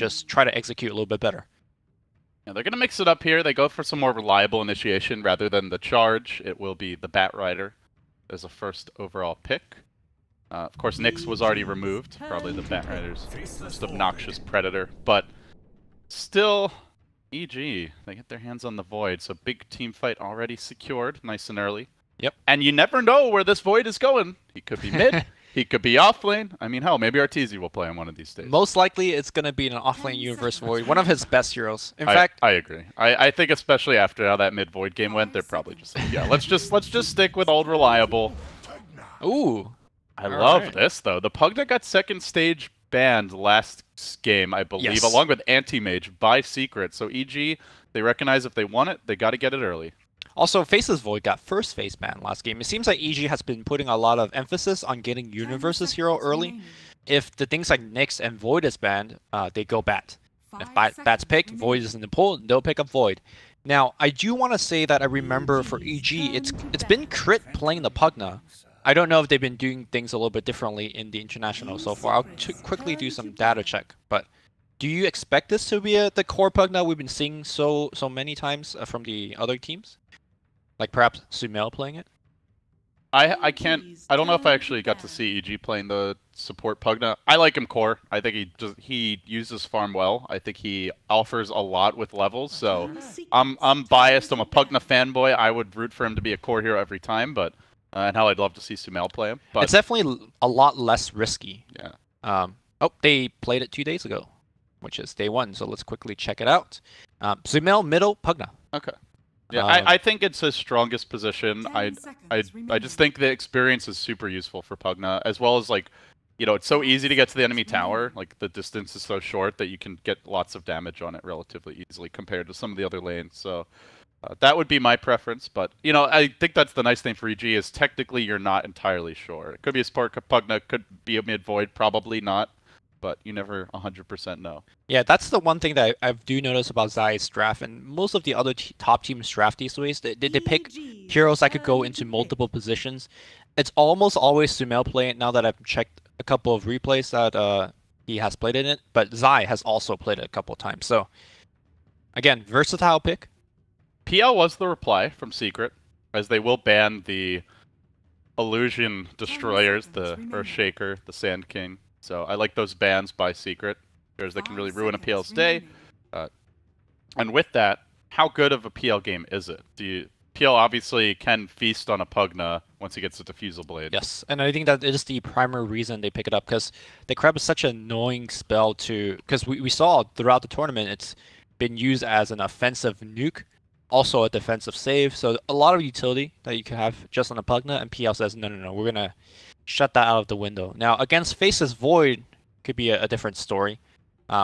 just try to execute a little bit better. Yeah, they're going to mix it up here. They go for some more reliable initiation rather than the charge. It will be the Bat Rider as a first overall pick. Of course, Nyx was already removed. Probably the Bat Rider's most obnoxious predator. But still, EG, they get their hands on the Void. So big team fight already secured, nice and early. Yep. And you never know where this Void is going. He could be mid. He could be off lane. I mean, hell, maybe Arteezy will play on one of these days. Most likely, it's going to be an off-lane Universe Void, one of his best heroes. In fact, I agree. I think especially after how that mid Void game went, they're probably just like, yeah, let's just stick with old reliable. Ooh, I love this though. The Pugna got second stage banned last game, I believe, yes, along with Anti-Mage by Secret. So EG, they recognize if they want it, they got to get it early. Also, Faceless Void got first phase ban last game. It seems like EG has been putting a lot of emphasis on getting Universe's hero early. If the things like Nyx and Void is banned, they go Bat. If Bat's picked, Void is in the pool, they'll pick up Void. Now, I do want to say that I remember for EG, it's been Crit playing the Pugna. I don't know if they've been doing things a little bit differently in the international so far. I'll quickly do some data check. But do you expect this to be the core Pugna we've been seeing so many times from the other teams? Like perhaps Sumail playing it? I don't know if I actually got to see EG playing the support Pugna. I like him core. I think he uses farm well. I think he offers a lot with levels. So I'm biased. I'm a Pugna fanboy. I would root for him to be a core hero every time, but and hell, I'd love to see Sumail play him. But it's definitely a lot less risky. Yeah. Oh, they played it 2 days ago, which is day 1. So let's quickly check it out. Sumail middle Pugna. Okay. Yeah, I think it's his strongest position. I just think the experience is super useful for Pugna, as well as like, you know, it's so easy to get to the enemy tower. Like the distance is so short that you can get lots of damage on it relatively easily compared to some of the other lanes. So that would be my preference. But you know, I think that's the nice thing for EG is technically you're not entirely sure. It could be a support Pugna, could be a mid Void, probably not. But you never 100% know. Yeah, that's the one thing that I do notice about Zai's draft, and most of the other top teams draft these ways. They pick heroes that could go into multiple positions. It's almost always Sumail playing it now that I've checked a couple of replays that he has played in it, but Zai has also played it a couple of times. So, again, versatile pick. PL was the reply from Secret, as they will ban the Illusion Destroyers, the Earthshaker, the Sand King. So I like those bans by Secret. There's that can really ruin a PL's day. And with that, how good of a PL game is it? PL obviously can feast on a Pugna once he gets a Diffusal Blade. Yes, and I think that is the primary reason they pick it up, because the Crab is such an annoying spell to... Because we saw throughout the tournament, it's been used as an offensive nuke, also a defensive save, so a lot of utility that you can have just on a Pugna, and PL says, no, we're going to shut that out of the window. Now, against Faceless Void, could be a different story.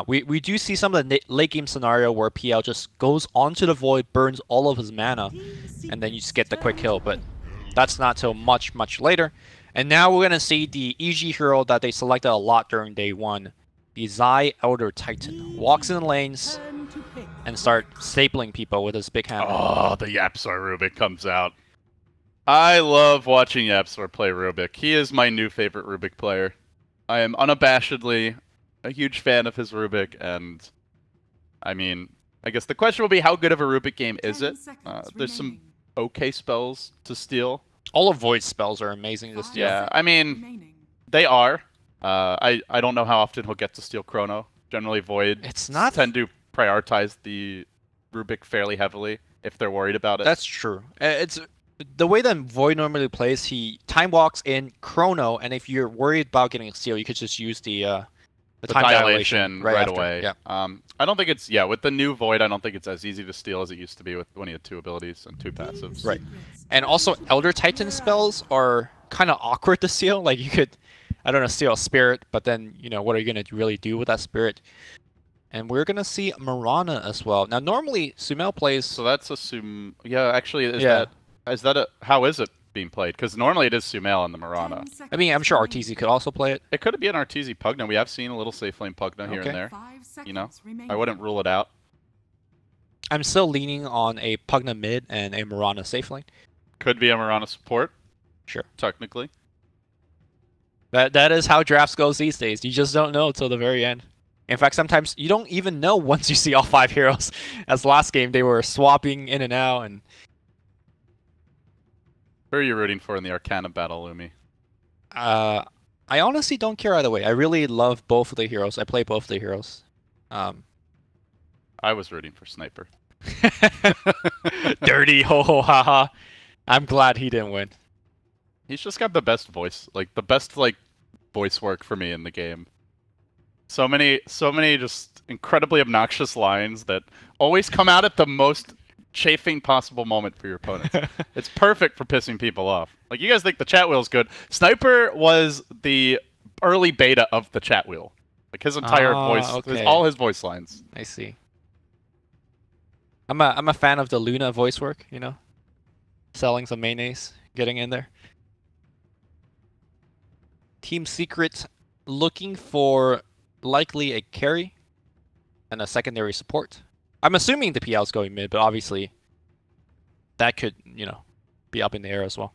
We do see some of the late game scenario where PL just goes onto the Void, burns all of his mana, and then you just get the quick kill, but that's not till much later. And now we're going to see the EG hero that they selected a lot during day 1, the Zai Elder Titan. Walks in the lanes and start stapling people with his big hammer. Oh, the Yapsar Rubik comes out. I love watching Yapsar play Rubik. He is my new favorite Rubik player. I am unabashedly a huge fan of his Rubik, and I mean, I guess the question will be how good of a Rubik game is it? There's some okay spells to steal. All of Void's spells are amazing to steal. Yeah, I mean, they are. I don't know how often he'll get to steal Chrono. Generally, Void tend to prioritize the Rubik fairly heavily if they're worried about it. That's true. It's the way that Void normally plays. He time walks in Chrono, and if you're worried about getting a steal, you could just use the time dilation right away. Yeah. I don't think it's with the new Void. I don't think it's as easy to steal as it used to be when he had 2 abilities and 2 passives. Right. And also, Elder Titan spells are kind of awkward to steal. Like you could, I don't know, steal a spirit, but then what are you gonna really do with that spirit? And we're gonna see Mirana as well. Now, normally Sumail plays. So that's a Yeah, actually, how is it being played? Because normally it is Sumail and the Mirana. I mean, I'm sure Arteezy could also play it. It could be an Arteezy Pugna. We have seen a little safe lane Pugna here and there. I wouldn't rule it out. I'm still leaning on a Pugna mid and a Mirana safe lane. Could be a Mirana support. Sure. Technically. That is how drafts goes these days. You just don't know until the very end. In fact, sometimes you don't even know once you see all 5 heroes. As last game, they were swapping in and out. And who are you rooting for in the Arcana battle, Lumi? I honestly don't care either way. I really love both of the heroes. I play both of the heroes. I was rooting for Sniper. Dirty, ho ho ha ha. I'm glad he didn't win. He's just got the best voice, like the best like voice work for me in the game. So many just incredibly obnoxious lines that always come out at the most chafing possible moment for your opponents. It's perfect for pissing people off. Like, you guys think the chat wheel's good. Sniper was the early beta of the chat wheel. Like, his entire voice, all his voice lines. I see. I'm a fan of the Luna voice work, you know? Selling some mayonnaise, getting in there. Team Secret looking for likely a carry and a secondary support. I'm assuming the PL is going mid, but obviously that could, you know, be up in the air as well.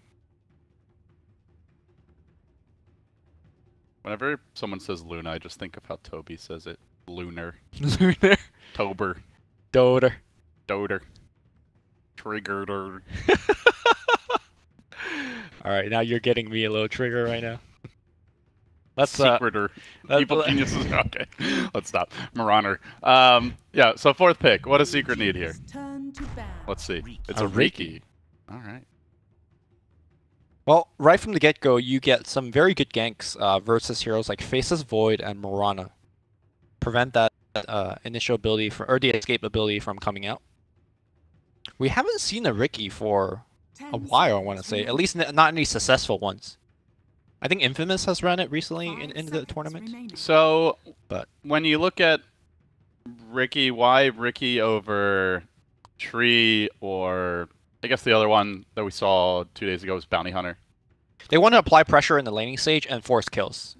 Whenever someone says Luna, I just think of how Toby says it. Lunar. Lunar. Tober. Doter. Doter. Triggered. Alright, now you're getting me a little trigger right now. Let's Secreter. Evil geniuses. Okay, let's stop. Marauder. Yeah. So 4th pick. What does Secret need here? Let's see. It's a Riki. All right. Well, right from the get-go, you get some very good ganks versus heroes like Faceless Void and Morana. Prevent that initial ability or the escape ability from coming out. We haven't seen a Riki for a while, I want to say. At least not any successful ones. I think Infamous has run it recently in the tournament. So, but when you look at Riki, why Riki over Tree, or I guess the other one that we saw 2 days ago was Bounty Hunter? They want to apply pressure in the laning stage and force kills.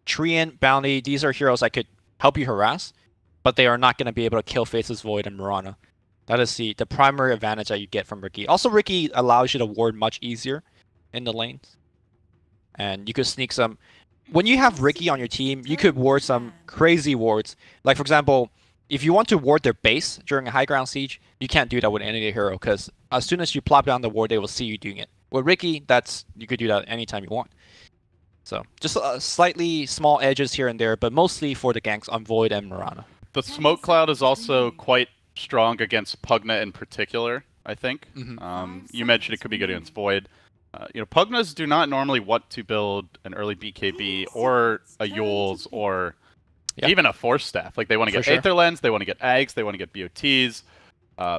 Tree and Bounty, these are heroes that could help you harass, but they are not going to be able to kill Faceless Void and Morana. That is the primary advantage that you get from Riki. Also, Riki allows you to ward much easier in the lanes. And you could sneak some... When you have Riki on your team, you could ward some crazy wards. Like, for example, if you want to ward their base during a high ground siege, you can't do that with any hero, because as soon as you plop down the ward, they will see you doing it. With Riki, you could do that anytime you want. So, just slightly small edges here and there, but mostly for the ganks on Void and Morana. The Smoke Cloud is also quite strong against Pugna in particular, I think. You mentioned it could be good against Void. You know, Pugnas do not normally want to build an early BKB or a Yules or even a Force Staff. Like, they want to get Aether Lens, they want to get Ags, they want to get BOTs.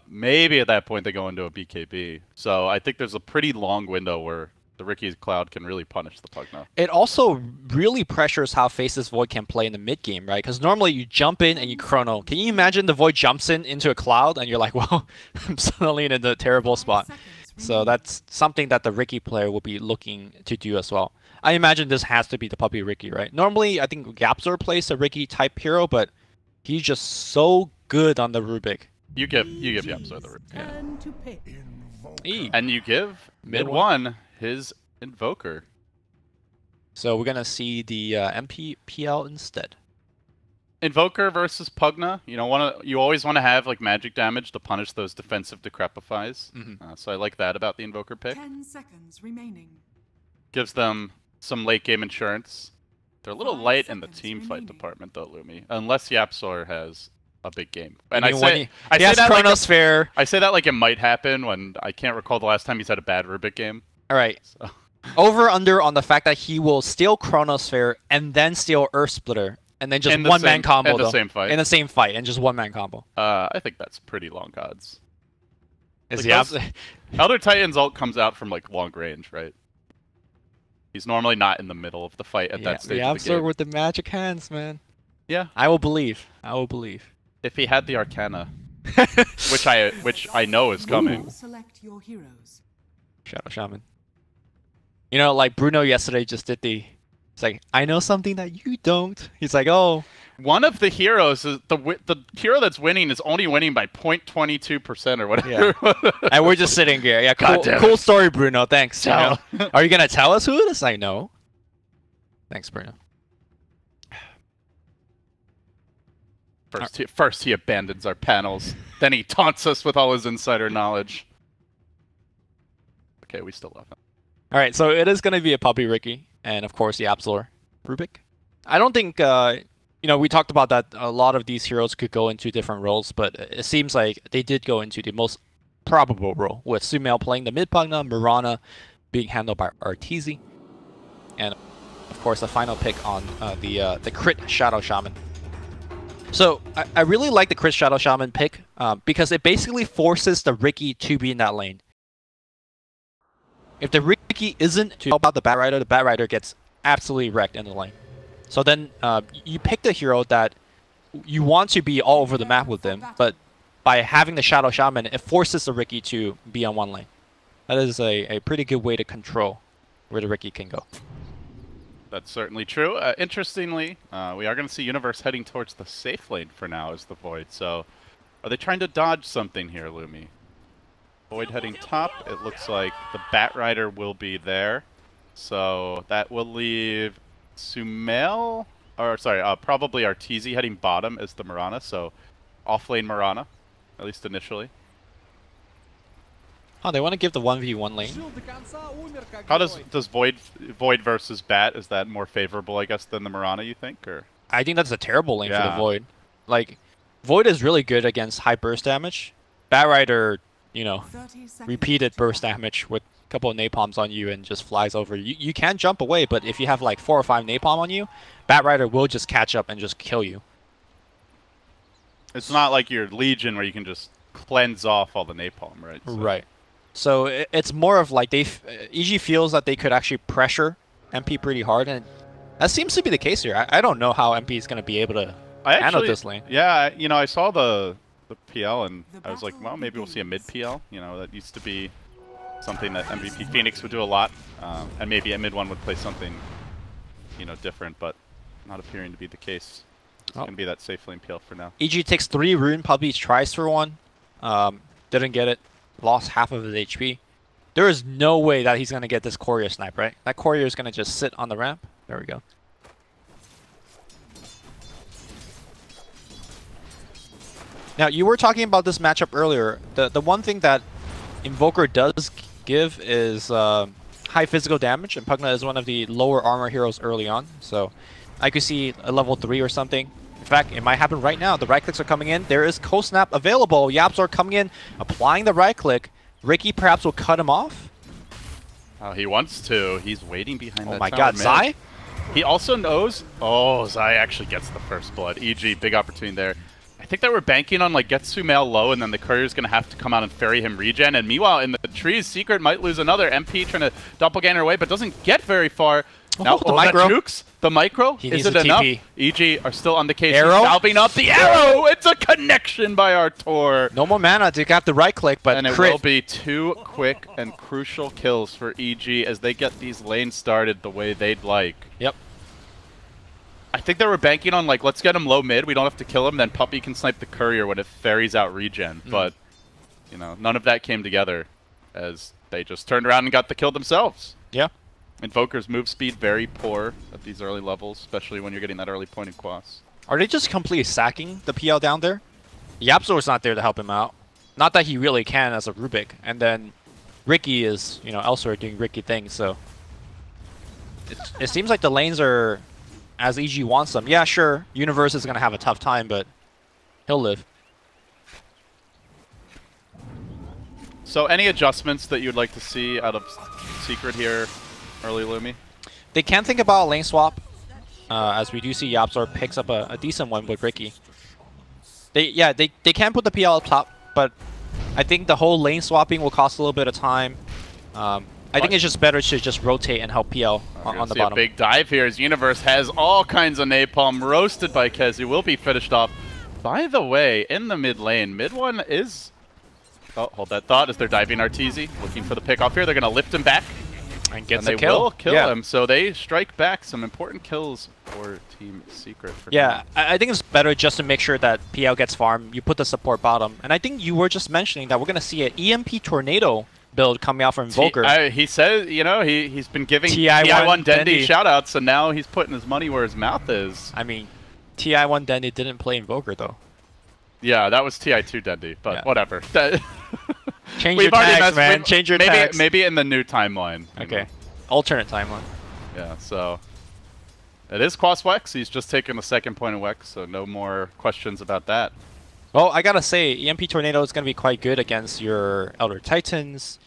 Maybe at that point they go into a BKB. So I think there's a pretty long window where the Riki Cloud can really punish the Pugna. It also really pressures how Faceless Void can play in the mid game, right? Because normally you jump in and you chrono. Can you imagine the Void jumps into a cloud and you're like, well, I'm suddenly in a terrible spot. So that's something that the Riki player will be looking to do as well. I imagine this has to be the puppy Riki, right? Normally, I think Yapzor plays a Riki type hero, but he's just so good on the Rubik. You give Yapzor the Rubik. Yeah. And you give mid one his Invoker. So we're gonna see the MPPL instead. Invoker versus Pugna, you always want to have like magic damage to punish those defensive Decrepifies. So I like that about the Invoker pick. 10 seconds remaining. Gives them some late game insurance. They're a little light in the team fight department though, Lumi, unless Yapzor has a big game. And I say that Chronosphere. I say that like it might happen when I can't recall the last time he's had a bad Rubik game. All right. So. Over under on the fact that he will steal Chronosphere and then steal Earth Splitter. And then just one-man combo, in the same fight. In the same fight, and just one-man combo. I think that's pretty long odds. Like Elder Titan's ult comes out from, like, long range, right? He's normally not in the middle of the fight at that stage of the game. With the magic hands, man. Yeah. I will believe. I will believe. If he had the Arcana, which I know is coming. Select your heroes. Shadow Shaman. You know, like Bruno yesterday just did the... It's like, I know something that you don't. He's like, oh. One of the heroes, the hero that's winning is only winning by 0.22% or whatever. Yeah. And we're just sitting here. Yeah, cool story, Bruno. Thanks. Are you going to tell us who it is? I know. Thanks, Bruno. First he abandons our panels, then he taunts us with all his insider knowledge. Okay, we still love him. All right, so it is going to be a Puppy Ricky, and of course the Absolor Rubik. I don't think, you know, we talked about that a lot of these heroes could go into different roles, but it seems like they did go into the most probable role, with Sumail playing the mid Pugna, Mirana being handled by Arteezy, and of course the final pick on the crit Shadow Shaman. So I really like the crit Shadow Shaman pick because it basically forces the Ricky to be in that lane. If the Ricky isn't to help out the Bat Rider gets absolutely wrecked in the lane. So then you pick the hero that you want to be all over the map with them, but by having the Shadow Shaman, it forces the Ricky to be on one lane. That is a pretty good way to control where the Ricky can go. That's certainly true. Interestingly, we are going to see Universe heading towards the safe lane for now as the Void. So are they trying to dodge something here, Lumi? Void heading top. It looks like the Bat Rider will be there. So that will leave Sumail, or sorry, probably Arteezy heading bottom as the Mirana. So off lane Mirana, at least initially. Oh, they want to give the 1v1 lane. How does Void versus Bat, is that more favorable, I guess, than the Mirana, you think? Or I think that's a terrible lane for the Void. Like, Void is really good against high burst damage. Bat Rider, you know, repeated burst damage with a couple of napalms on you and just flies over. You can jump away, but if you have like 4 or 5 napalm on you, Bat Rider will just catch up and just kill you. It's not like your Legion where you can just cleanse off all the napalm, right? So. Right. So it's more of like EG feels that they could actually pressure MP pretty hard, and that seems to be the case here. I don't know how MP is going to be able to handle this lane. Yeah, you know, I saw the PL and I was like, well, maybe we'll see a mid PL. You know, that used to be something that MVP Phoenix would do a lot, and maybe a mid one would play something, you know, different, but not appearing to be the case. It's going to be that safe lane PL for now. EG takes 3 rune, probably tries for 1, didn't get it. Lost half of his HP. There is no way that he's going to get this courier snipe, right? That courier is going to just sit on the ramp. There we go. Now, you were talking about this matchup earlier. The one thing that Invoker does give is high physical damage, and Pugna is one of the lower armor heroes early on. So I could see a level 3 or something. In fact, it might happen right now. The right clicks are coming in. There is Cold Snap available. Yaps are coming in, applying the right click. Ricky perhaps will cut him off. Oh, he wants to. He's waiting behind that Oh my god, Zai? He also knows... Oh, Zai actually gets the first blood. EG, big opportunity there. I think they were banking on, like, get Sumail low, and then the courier's going to have to come out and ferry him regen. And meanwhile, in the trees, Secret might lose another. MP trying to doppelganger away, but doesn't get very far. Now, the micro. Jukes? The micro? He Is needs it enough? TP. EG are still on the case. Arrow? Salving up the arrow! It's a connection by Artur. No more mana to get the right click, but and it crit. will be 2 quick and crucial kills for EG as they get these lanes started the way they'd like. Yep. I think they were banking on, like, let's get him low mid. We don't have to kill him. Then Puppy can snipe the courier when it ferries out regen. But, you know, none of that came together as they just turned around and got the kill themselves. Yeah. Invoker's move speed very poor at these early levels, especially when you're getting that early point in quas. Are they just completely sacking the PL down there? Yapzor's not there to help him out. Not that he really can as a Rubik. And then Ricky is, you know, elsewhere doing Ricky things, so... It seems like the lanes are as EG wants them. Yeah, sure, Universe is going to have a tough time, but he'll live. So any adjustments that you'd like to see out of Secret here, early Lumi? They can think about a lane swap, as we do see Yapzor picks up a decent one with Ricky. They can put the PL up top, but I think the whole lane swapping will cost a little bit of time. I think it's just better to just rotate and help PL on the bottom. A big dive here as Universe has all kinds of napalm roasted by Kezi. Will be finished off. By the way, in the mid lane, mid one is... Oh, hold that thought as they're diving Arteezy. Looking for the pick off here. They're going to lift him back. And gets they a kill. Will kill him, so they strike back. Some important kills for Team Secret. I think it's better just to make sure that PL gets farm. You put the support bottom. And I think you were just mentioning that we're going to see an EMP Tornado build coming out from Invoker. He says, you know, he's been giving TI1 Dendi shoutouts, and now he's putting his money where his mouth is. I mean, TI1 Dendy didn't play Invoker though. Yeah, that was TI2 Dendy, but whatever. Change your tags, man. Change your tags. Maybe in the new timeline. Okay. Alternate timeline. Yeah, so it is Quas Wex. He's just taken the second point of Wex, so no more questions about that. Well, I gotta say, EMP Tornado is gonna be quite good against your Elder Titans,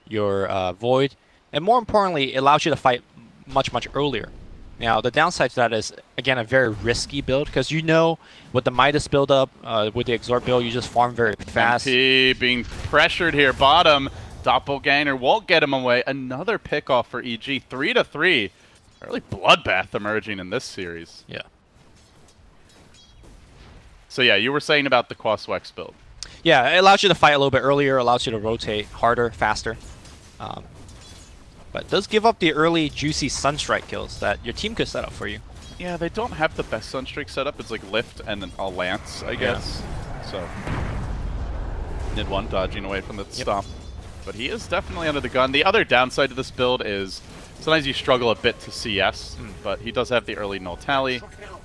your Void, and more importantly, it allows you to fight much earlier. Now, the downside to that is, again, a very risky build, because you know, with the Midas build up, with the Exort build, you just farm very fast. MP being pressured here, bottom. Doppelganger won't get him away. Another pickoff for EG, 3-3. Early bloodbath emerging in this series. Yeah. So yeah, you were saying about the Quas Wex build. Yeah, it allows you to fight a little bit earlier, allows you to rotate harder, faster. But it does give up the early juicy Sunstrike kills that your team could set up for you. Yeah, they don't have the best Sunstrike setup. It's like Lift and then a Lance, I guess. So did one dodging away from the stomp. But he is definitely under the gun. The other downside to this build is sometimes you struggle a bit to CS, but he does have the early null tally.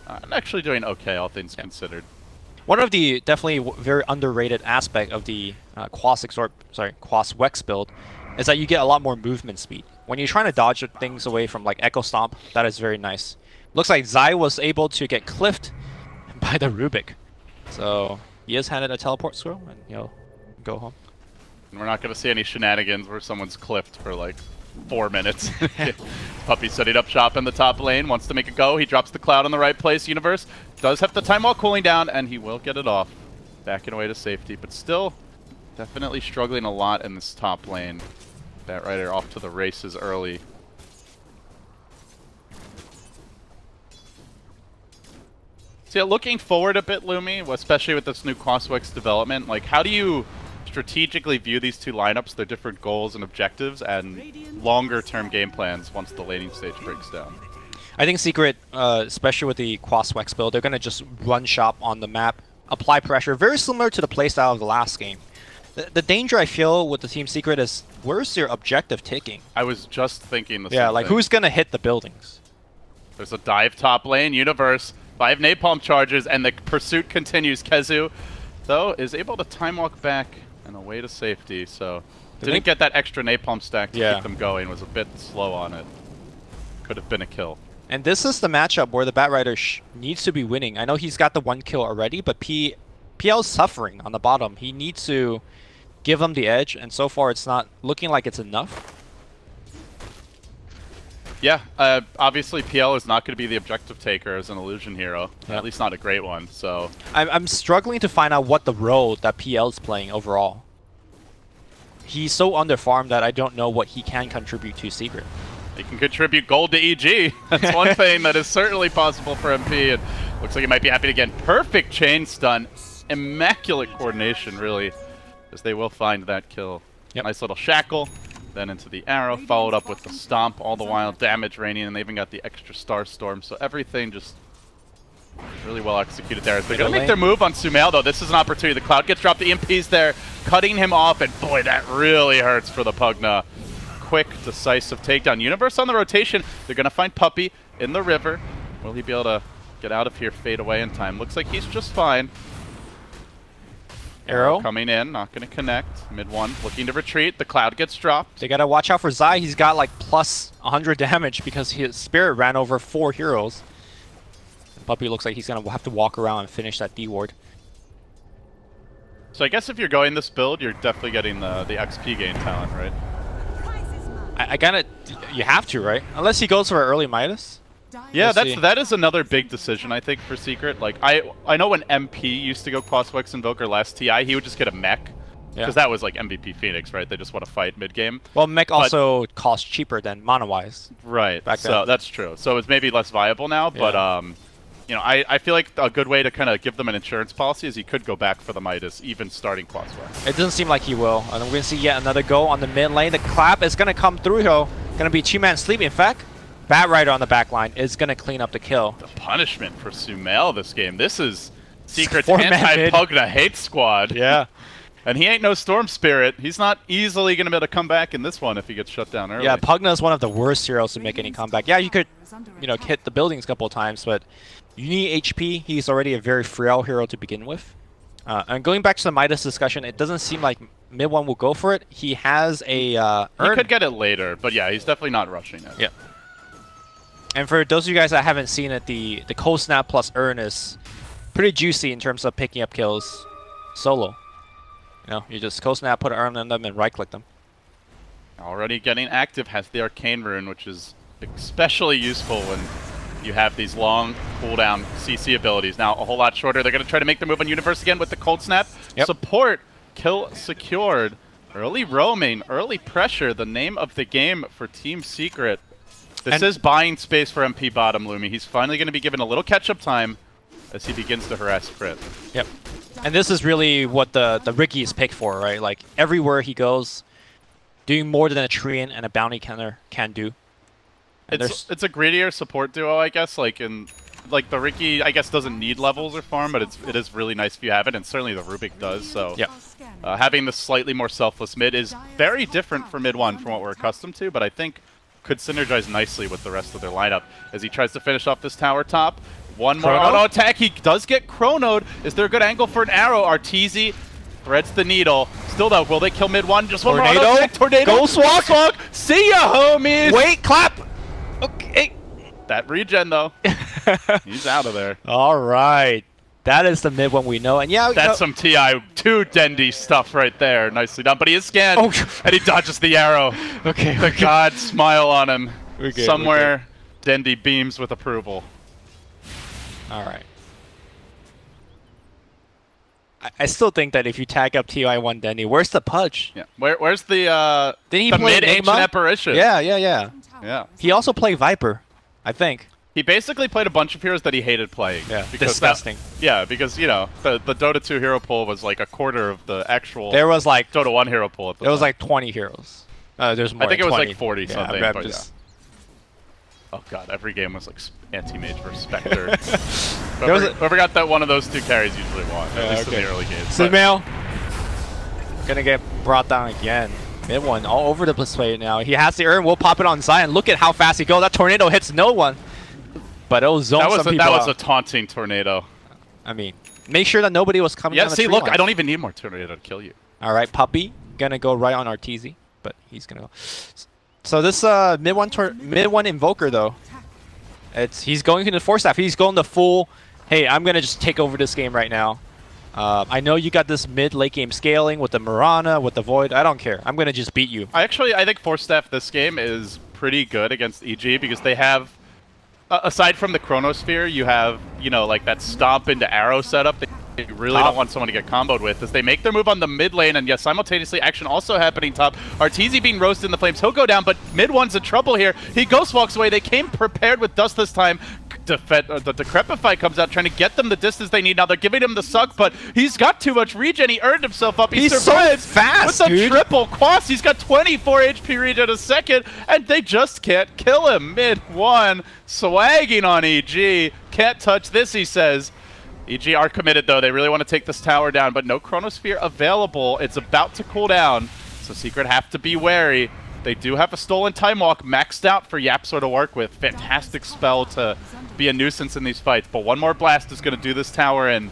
I'm actually doing okay, all things considered. One of the definitely very underrated aspect of the Quas Wex build is that you get a lot more movement speed. When you're trying to dodge things away from like Echo Stomp, that is very nice. Looks like Zai was able to get cliffed by the Rubik. So he is handed a teleport scroll and he'll go home. And we're not going to see any shenanigans where someone's clipped for like 4 minutes. Puppy setting up shop in the top lane, wants to make a go. He drops the cloud in the right place. Universe does have the time while cooling down, and he will get it off. Backing away to safety, but still definitely struggling a lot in this top lane. Batrider off to the races early. So yeah, looking forward a bit, Lumi, especially with this new Quas Wex development, like how do you strategically view these two lineups, their different goals and objectives, and longer-term game plans once the laning stage breaks down? I think Secret, especially with the Quas Wex build, they're going to just run shop on the map, apply pressure, very similar to the playstyle of the last game. The danger I feel with the Team Secret is, where's your objective taking? I was just thinking the same Yeah, like thing. who's going to hit the buildings? There's a dive top lane, Universe, 5 napalm charges, and the pursuit continues. Kezu, though, is able to time walk back and away to safety, so didn't get that extra napalm stack to keep them going, was a bit slow on it. Could have been a kill. And this is the matchup where the Batrider needs to be winning. I know he's got the 1 kill already, but PL's suffering on the bottom. He needs to give them the edge, and so far it's not looking like it's enough. Yeah, obviously PL is not going to be the objective taker as an illusion hero, at least not a great one. So I'm struggling to find out what the role that PL is playing overall. He's so underfarmed that I don't know what he can contribute to Secret. He can contribute gold to EG. That's one thing that is certainly possible for MP. And looks like he might be happy to get perfect chain stun. Immaculate coordination, really, as they will find that kill. Nice little shackle. Then into the arrow, followed up with the stomp, all the while damage raining, and they even got the extra star storm. So everything just really well executed there. They're going to make their move on Sumail, though. This is an opportunity. The cloud gets dropped, the EMP's there, cutting him off, and boy, that really hurts for the Pugna. Quick, decisive takedown. Universe on the rotation. They're going to find Puppy in the river. Will he be able to get out of here, fade away in time? Looks like he's just fine. Arrow coming in, not going to connect. Mid one, looking to retreat. The cloud gets dropped. They got to watch out for Zai. He's got like plus 100 damage because his spirit ran over 4 heroes. And Puppy looks like he's going to have to walk around and finish that D ward. So I guess if you're going this build, you're definitely getting the XP gain talent, right? I gotta, you have to, right? Unless he goes for an early Midas. Yeah, that is another big decision, I think, for Secret. Like, I know when MP used to go Quas Wex Invoker last TI, he would just get a mech. Because that was like MVP Phoenix, right? They just want to fight mid-game. Well, mech also costs cheaper than Mono-wise. Right, so that's true. So it's maybe less viable now, but you know, I feel like a good way to kind of give them an insurance policy is he could go back for the Midas, even starting Quas Wex. It doesn't seem like he will. And we're going to see yet another go on the mid lane. The clap is going to come through, though. Going to be 2-man sleep. In fact, Batrider on the back line is going to clean up the kill. The punishment for Sumail this game. This is Secret's anti-Pugna hate squad. Yeah. And he ain't no Storm Spirit. He's not easily going to be able to come back in this one if he gets shut down early. Yeah, Pugna is one of the worst heroes to make any comeback. Yeah, you could, you know, hit the buildings a couple of times, but You need HP. He's already a very frail hero to begin with. And going back to the Midas discussion, it doesn't seem like mid one will go for it. He has a He could get it later, but yeah, he's definitely not rushing it. Yeah. And for those of you guys that haven't seen it, the cold snap plus Urn is pretty juicy in terms of picking up kills solo. You know, you just cold snap, put an Urn on them, and right click them. Already getting active, has the Arcane Rune, which is especially useful when you have these long cooldown CC abilities. Now a whole lot shorter. They're going to try to make the move on Universe again with the cold snap. Yep. Support, kill secured. Early roaming, early pressure, the name of the game for Team Secret. This is buying space for MP bottom, Lumi. He's finally going to be given a little catch-up time as he begins to harass Crit. Yep. And this is really what the Ricky is picked for, right? Like, everywhere he goes, doing more than a Treant and a Bounty Counter can do. And it's a greedier support duo, I guess. Like the Ricky, I guess, doesn't need levels or farm, but it is really nice if you have it, and certainly the Rubik does. So yeah. Having the slightly more selfless mid is very different for mid one from what we're accustomed to, but I think could synergize nicely with the rest of their lineup as he tries to finish off this tower top. One more auto attack. He does get chronoed. Is there a good angle for an arrow? Arteezy threads the needle. Still though, will they kill mid one? Just one more auto attack. Tornado. Ghost walk. See ya, homies. Wait, clap. Okay. That regen though. He's out of there. All right. That is the mid one we know. And yeah, that's some TI2 Dendy stuff right there. Nicely done. But he is scanned. Oh. And he dodges the arrow. Okay. The god smile on him. Somewhere Dendy beams with approval. All right. I still think that if you tag up TI1 Dendy, where's the Pudge? Yeah. Where's the Didn't he play mid-ancient apparition? Yeah. He also played Viper, I think. He basically played a bunch of heroes that he hated playing. Yeah, disgusting. Because, you know, the Dota 2 hero pool was like a quarter of the actual there was like Dota 1 hero pool at the time. There was like 20 heroes. There's more. I think it was 20. like 40 something. Yeah, but oh god, every game was like anti-mage versus Spectre. Whoever got that one of those two carries usually won, at least in the early games. Sumail gonna get brought down again. Mid one all over the place now. He has the Urn. We'll pop it on Zion. Look at how fast he goes. That tornado hits no one. But it'll zone some people That was a taunting tornado. I mean, make sure that nobody was coming down the tree look, line. I don't even need more tornado to kill you. All right, Puppy gonna go right on Arteezy, but he's gonna go. So this mid one Invoker though, he's going to the Force Staff. He's going the full. Hey, I'm gonna just take over this game right now. I know you got this mid-late game scaling with the Mirana, with the Void. I don't care. I'm gonna just beat you. I think Force Staff this game is pretty good against EG because they have. Aside from the Chronosphere, you have, you know, like that stomp into arrow setup that you really don't want someone to get comboed with as they make their move on the mid lane, and yes, simultaneously action also happening top. Arteezy being roasted in the flames. He'll go down, but mid one's in trouble here. He ghost walks away. They came prepared with dust this time. The Decrepify comes out trying to get them the distance they need. Now they're giving him the suck, but he's got too much regen. He earned himself up. He survives so fast, with the triple quas. He's got 24 HP regen a second, and they just can't kill him. Mid one, swagging on EG. Can't touch this, he says. EG are committed, though. They really want to take this tower down, but no Chronosphere available. It's about to cool down, so Secret have to be wary. They do have a Stolen Time Walk maxed out for YapzOr to work with. Fantastic spell to be a nuisance in these fights, but one more blast is going to do this tower in.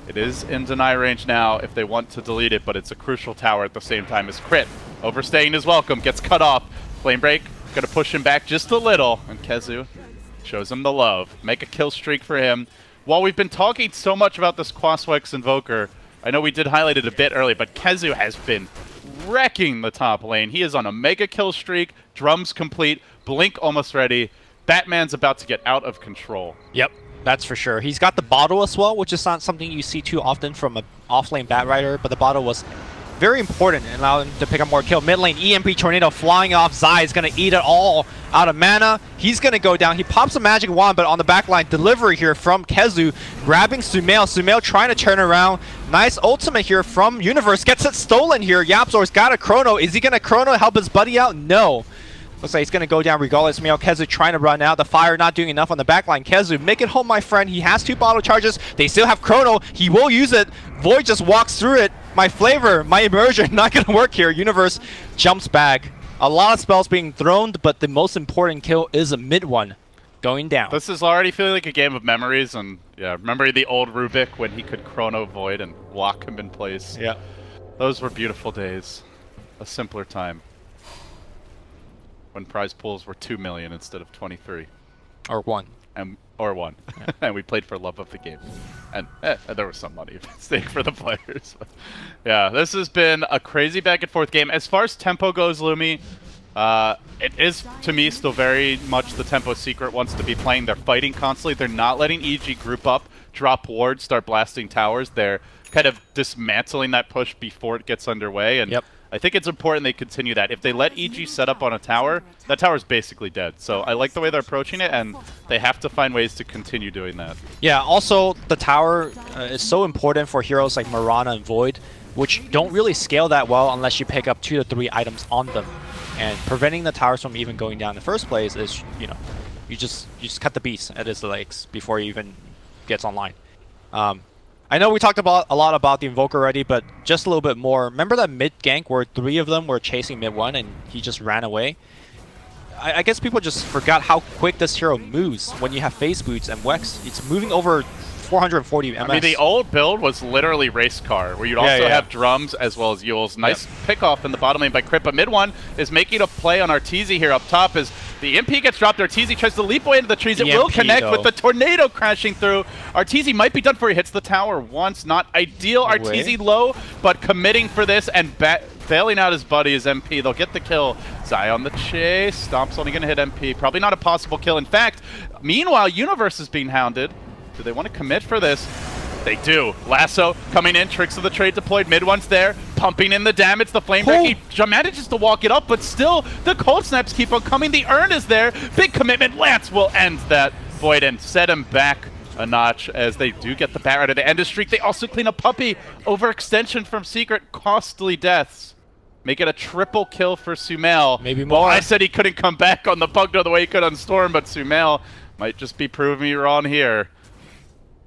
It is in deny range now if they want to delete it, but it's a crucial tower at the same time as Crit. Overstaying his welcome, gets cut off. Flame Break going to push him back just a little, and Kezu shows him the love. Make a kill streak for him. While we've been talking so much about this Quaswex Invoker, I know we did highlight it a bit early, but Kezu has been wrecking the top lane. He is on a mega kill streak, drums complete, blink almost ready. Batman's about to get out of control. Yep, that's for sure. He's got the bottle as well, which is not something you see too often from an off-lane Batrider, but the bottle was very important and allowed him to pick up more kill. Mid lane, EMP Tornado flying off. Zai is going to eat it all out of mana. He's going to go down. He pops a magic wand, but on the back line, delivery here from Kezu, grabbing Sumail. Sumail trying to turn around. Nice ultimate here from Universe. Gets it stolen here. YapzOr's got a chrono. Is he going to chrono help his buddy out? No. Looks like he's going to go down regardless. Sumail, Kezu trying to run out. The fire not doing enough on the back line. Kezu, make it home, my friend. He has 2 bottle charges. They still have chrono. He will use it. Void just walks through it. My flavor, my immersion, not going to work here. Universe jumps back. A lot of spells being thrown, but the most important kill is a mid one. going down. This is already feeling like a game of memories, and yeah, remember the old Rubik when he could chrono void and lock him in place? Yeah. Those were beautiful days. A simpler time. When prize pools were 2 million instead of 23. Or 1. Or 1. Yeah. And we played for love of the game. And there was some money at stake for the players. Yeah, this has been a crazy back and forth game. As far as tempo goes, Lumi, it is, to me, still very much the tempo Secret wants to be playing. They're fighting constantly. They're not letting EG group up, drop wards, start blasting towers. They're kind of dismantling that push before it gets underway. And yep. I think it's important they continue that. If they let EG set up on a tower, that tower is basically dead. So I like the way they're approaching it, and they have to find ways to continue doing that. Yeah, also, the tower is so important for heroes like Mirana and Void, which don't really scale that well unless you pick up 2 to 3 items on them. And preventing the towers from even going down in the first place is, you know, you just cut the beast at his legs before he even gets online. I know we talked a lot about the Invoker already, but just a little bit more. Remember that mid gank where 3 of them were chasing mid 1 and he just ran away? I guess people just forgot how quick this hero moves when you have phase boots and Wex. It's moving over 440 MS. I mean, the old build was literally race car, where you'd also have drums as well as Yules. Nice pick off in the bottom lane by Crit, but mid 1 is making a play on Arteezy here up top as the MP gets dropped. Arteezy tries to leap away into the trees. It will connect with the tornado crashing through. Arteezy might be done for. He hits the tower once. Not ideal. Arteezy low, but committing for this and bailing out his buddy, his MP. They'll get the kill. Zai on the chase. Stomp's only going to hit MP. Probably not a possible kill. In fact, meanwhile, Universe is being hounded. Do they want to commit for this? They do. Lasso coming in, Tricks of the Trade deployed, mid one's there, pumping in the damage, the Flame Break, he manages to walk it up, but still, the Cold Snaps keep on coming, the Urn is there, big commitment, Lance will end that Void and set him back a notch as they do get the Barret at the end of streak. They also clean a Puppey, overextension from Secret, costly deaths. Make it a triple kill for Sumail. Maybe more. Well, I said he couldn't come back on the Pugno the way he could on Storm, but Sumail might just be proving me wrong here.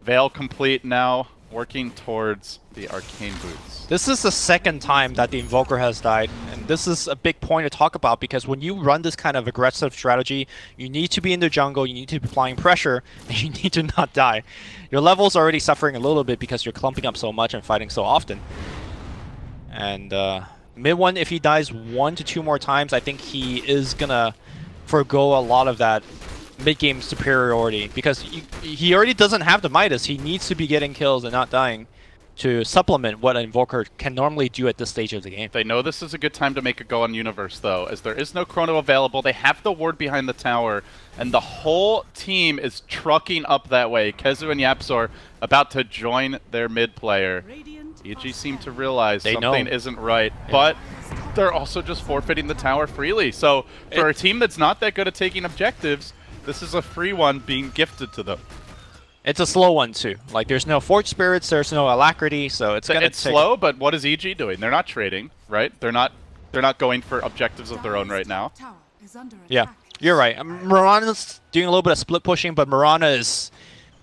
Veil complete now, working towards the Arcane Boots. This is the second time that the Invoker has died, and this is a big point to talk about because when you run this kind of aggressive strategy, you need to be in the jungle, you need to be applying pressure, and you need to not die. Your level's already suffering a little bit because you're clumping up so much and fighting so often. And mid one, if he dies 1 to 2 more times, I think he is gonna forgo a lot of that mid-game superiority because he already doesn't have the Midas. He needs to be getting kills and not dying to supplement what an Invoker can normally do at this stage of the game. They know this is a good time to make a go on Universe, though, as there is no Chrono available. They have the ward behind the tower, and the whole team is trucking up that way. Kezu and Yapzor about to join their mid player. EG seem to realize something isn't right, but they're also just forfeiting the tower freely. So for a team that's not that good at taking objectives, this is a free one being gifted to them. It's a slow one too. Like there's no Forge Spirits, there's no Alacrity, so it's gonna take slow. But what is EG doing? They're not trading, right? They're not going for objectives of their own right now. Yeah, you're right. Mirana's doing a little bit of split pushing, but Mirana is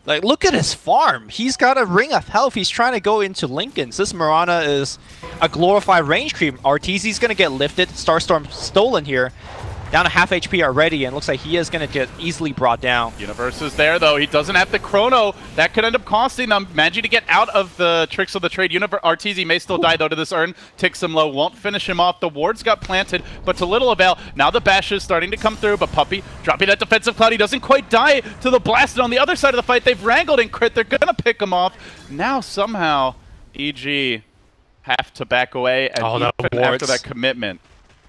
like, look at his farm. He's got a Ring of Health. He's trying to go into Linken's. This Mirana is a glorified range creep. Arteezy's gonna get lifted. Starstorm stolen here. Down to half HP already, and looks like he is going to get easily brought down. Universe is there, though. He doesn't have the Chrono. That could end up costing them. Managing to get out of the Tricks of the Trade. Arteezy may still die, though, to this Urn. Ticks him low. Won't finish him off. The wards got planted, but to little avail. Now the bash is starting to come through, but Puppey dropping that defensive cloud. He doesn't quite die to the blast. And on the other side of the fight, they've wrangled and Crit. They're going to pick him off. Now, somehow, EG have to back away, and even after that commitment,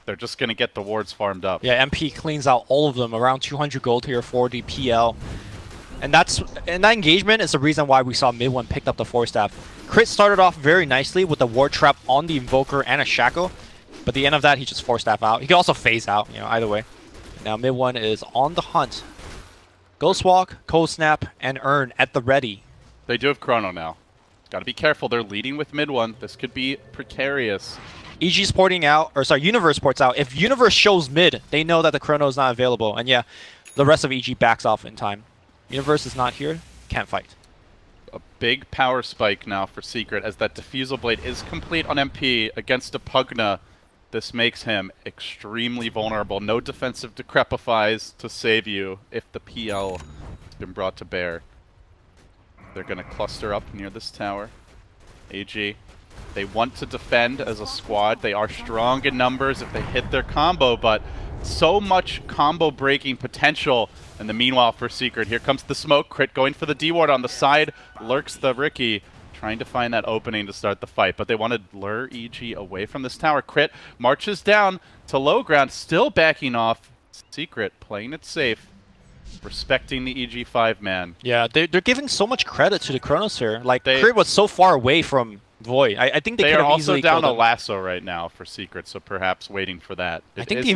they're just going to get the wards farmed up. Yeah, MP cleans out all of them, around 200 gold here for the PL. And that engagement is the reason why we saw mid one picked up the Force Staff. Crit started off very nicely with the ward trap on the Invoker and a Shackle, but at the end of that, he just Force Staff out. He can also phase out, you know, either way. Now mid one is on the hunt. Ghost Walk, Cold Snap, and Urn at the ready. They do have Chrono now. Got to be careful. They're leading with mid one. This could be precarious. EG's porting out, or sorry, Universe ports out. If Universe shows mid, they know that the Chrono is not available. And yeah, the rest of EG backs off in time. Universe is not here, can't fight. A big power spike now for Secret as that Diffusal Blade is complete on MP against a Pugna. This makes him extremely vulnerable. No defensive decrepifies to save you if the PL has been brought to bear. They're going to cluster up near this tower. AG, they want to defend as a squad. They are strong in numbers if they hit their combo, but so much combo breaking potential. And the meanwhile for Secret, here comes the smoke. Crit going for the D-ward on the side. Lurks the Ricky, trying to find that opening to start the fight, but they want to lure EG away from this tower. Crit marches down to low ground, still backing off. Secret playing it safe, respecting the EG5 man. Yeah, they're giving so much credit to the Chronos here. Like, Crit was so far away from Void. I think they could have easily also down killed a lasso right now for Secret, so perhaps waiting for that. I think the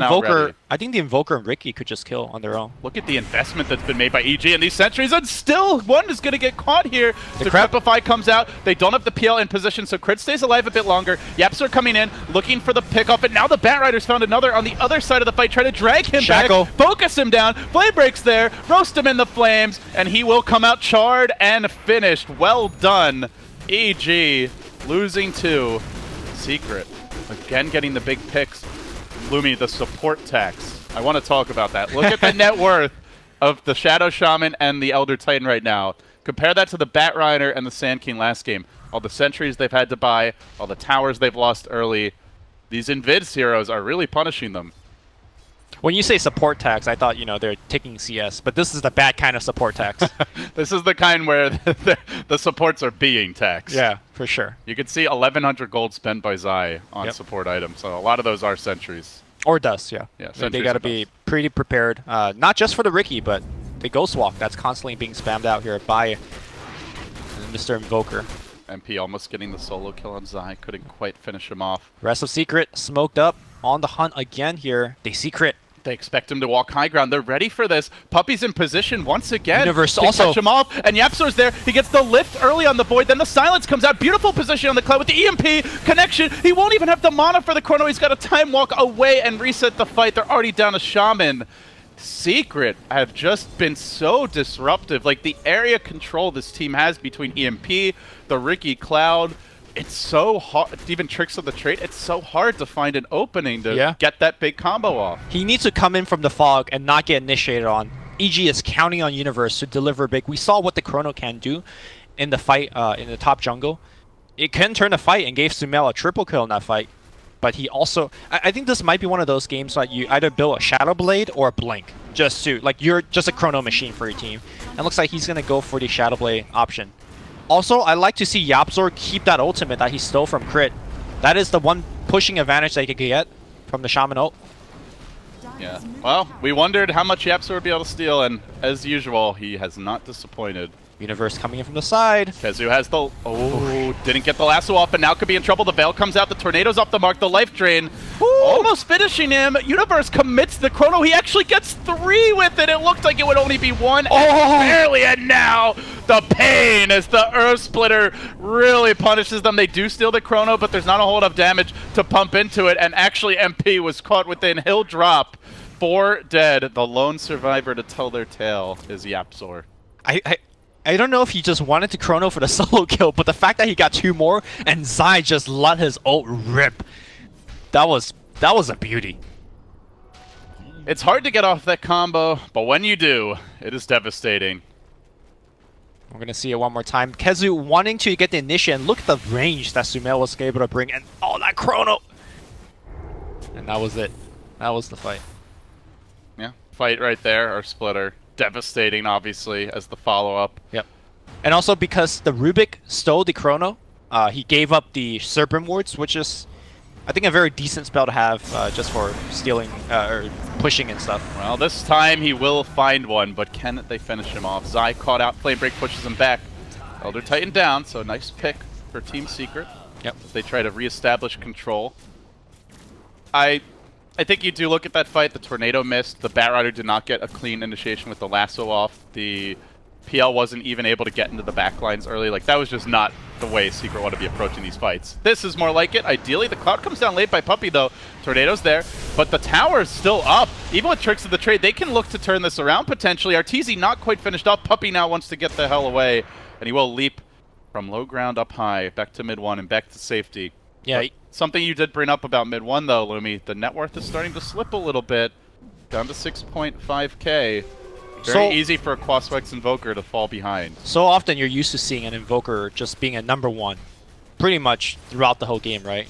Invoker and Ricky could just kill on their own. Look at the investment that's been made by EG in these sentries, and still one is going to get caught here. The Crepify comes out. They don't have the PL in position, so Crit stays alive a bit longer. Yaps are coming in, looking for the pickoff, and now the Batrider's found another on the other side of the fight, trying to drag him back, focus him down. Flame breaks there, roast him in the flames, and he will come out charred and finished. Well done, EG. Losing to Secret. Again, getting the big picks. Lumi, the support tax. I want to talk about that. Look at the net worth of the Shadow Shaman and the Elder Titan right now. Compare that to the Batrider and the Sand King last game. All the sentries they've had to buy, all the towers they've lost early. These Invids heroes are really punishing them. When you say support tax, I thought, you know, they're taking CS, but this is the bad kind of support tax. This is the kind where the supports are being taxed. Yeah, for sure. You can see 1,100 gold spent by Zai on support items, so a lot of those are sentries. Or dust, yeah. Yeah, they got to be pretty prepared, not just for the Ricky, but the Ghost Walk that's constantly being spammed out here by Mr. Invoker. MP almost getting the solo kill on Zai, couldn't quite finish him off. Rest of Secret smoked up, on the hunt again here. They see Crit. They expect him to walk high ground. They're ready for this. Puppy's in position once again. Universe also catch him off, and Yapsor's there. He gets the lift early on the Void. Then the Silence comes out. Beautiful position on the Cloud with the EMP connection. He won't even have the mana for the Chrono. He's got a time walk away and reset the fight. They're already down a Shaman. Secret have just been so disruptive. Like, the area control this team has between EMP, the Ricky Cloud, it's so hard. Even Tricks of the Trait, it's so hard to find an opening to get that big combo off. He needs to come in from the fog and not get initiated on. EG is counting on Universe to deliver big. We saw what the Chrono can do in the fight in the top jungle. It can turn a fight and gave Sumail a triple kill in that fight. But he also... I think this might be one of those games that you either build a Shadow Blade or a Blink. Just to... Like, you're just a Chrono machine for your team. And it looks like he's going to go for the Shadow Blade option. Also, I like to see Yapzor keep that ultimate that he stole from Crit. That is the one pushing advantage they could get from the Shaman ult. Yeah. Well, we wondered how much Yapzor would be able to steal, and as usual, he has not disappointed. Universe coming in from the side. Kezu has the... Oh, didn't get the lasso off, and now could be in trouble. The Veil comes out, the Tornado's off the mark, the Life Drain. Almost finishing him. Universe commits the Chrono. He actually gets 3 with it. It looked like it would only be 1. Barely, and now the pain as the Earth Splitter really punishes them. They do steal the Chrono, but there's not a whole lot of damage to pump into it, and actually MP was caught within. He'll drop. 4 dead. The lone survivor to tell their tale is Yapzor. I don't know if he just wanted to Chrono for the solo kill, but the fact that he got 2 more and Zai just let his ult rip, that was a beauty. It's hard to get off that combo, but when you do, it is devastating. We're going to see it one more time. Kezu wanting to get the initiate, and look at the range that Sumail was able to bring, and that Chrono! And that was it. That was the fight. Yeah, fight right there, our splitter. Devastating, obviously, as the follow-up. Yep. And also because the Rubik stole the Chrono, he gave up the Serpent Wards, which is, I think, a very decent spell to have just for stealing or pushing and stuff. Well, this time he will find one, but can they finish him off? Zai caught out, Flame Break pushes him back. Elder Titan down, so nice pick for Team Secret. Yep. As they try to reestablish control. I think you do look at that fight. The Tornado missed. The Batrider did not get a clean initiation with the lasso off. The PL wasn't even able to get into the backlines early. Like, that was just not the way Secret want to be approaching these fights. This is more like it. Ideally, the Cloud comes down late by Puppy, though. Tornado's there, but the tower is still up. Even with Tricks of the Trade, they can look to turn this around potentially. Arteezy not quite finished off. Puppy now wants to get the hell away, and he will leap from low ground up high, back to mid 1 and back to safety. Yeah. But something you did bring up about mid 1 though, Lumi, the net worth is starting to slip a little bit, down to 6.5k. Very easy for a Quaswex Invoker to fall behind. So often you're used to seeing an Invoker just being a #1 pretty much throughout the whole game, right?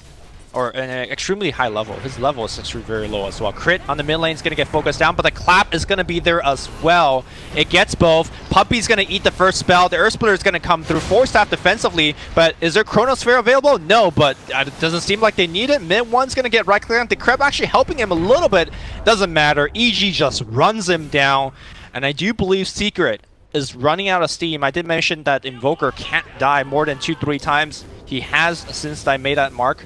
Or an extremely high level. His level is actually very low as well. Crit on the mid lane is going to get focused down, but the clap is going to be there as well. It gets both. Puppey's going to eat the first spell. The Earth Splitter is going to come through. Force Staff defensively, but is there Chronosphere available? No, but it doesn't seem like they need it. Mid 1's going to get right click. The Kreb actually helping him a little bit. Doesn't matter. EG just runs him down. And I do believe Secret is running out of steam. I did mention that Invoker can't die more than 2-3 times. He has since I made that mark.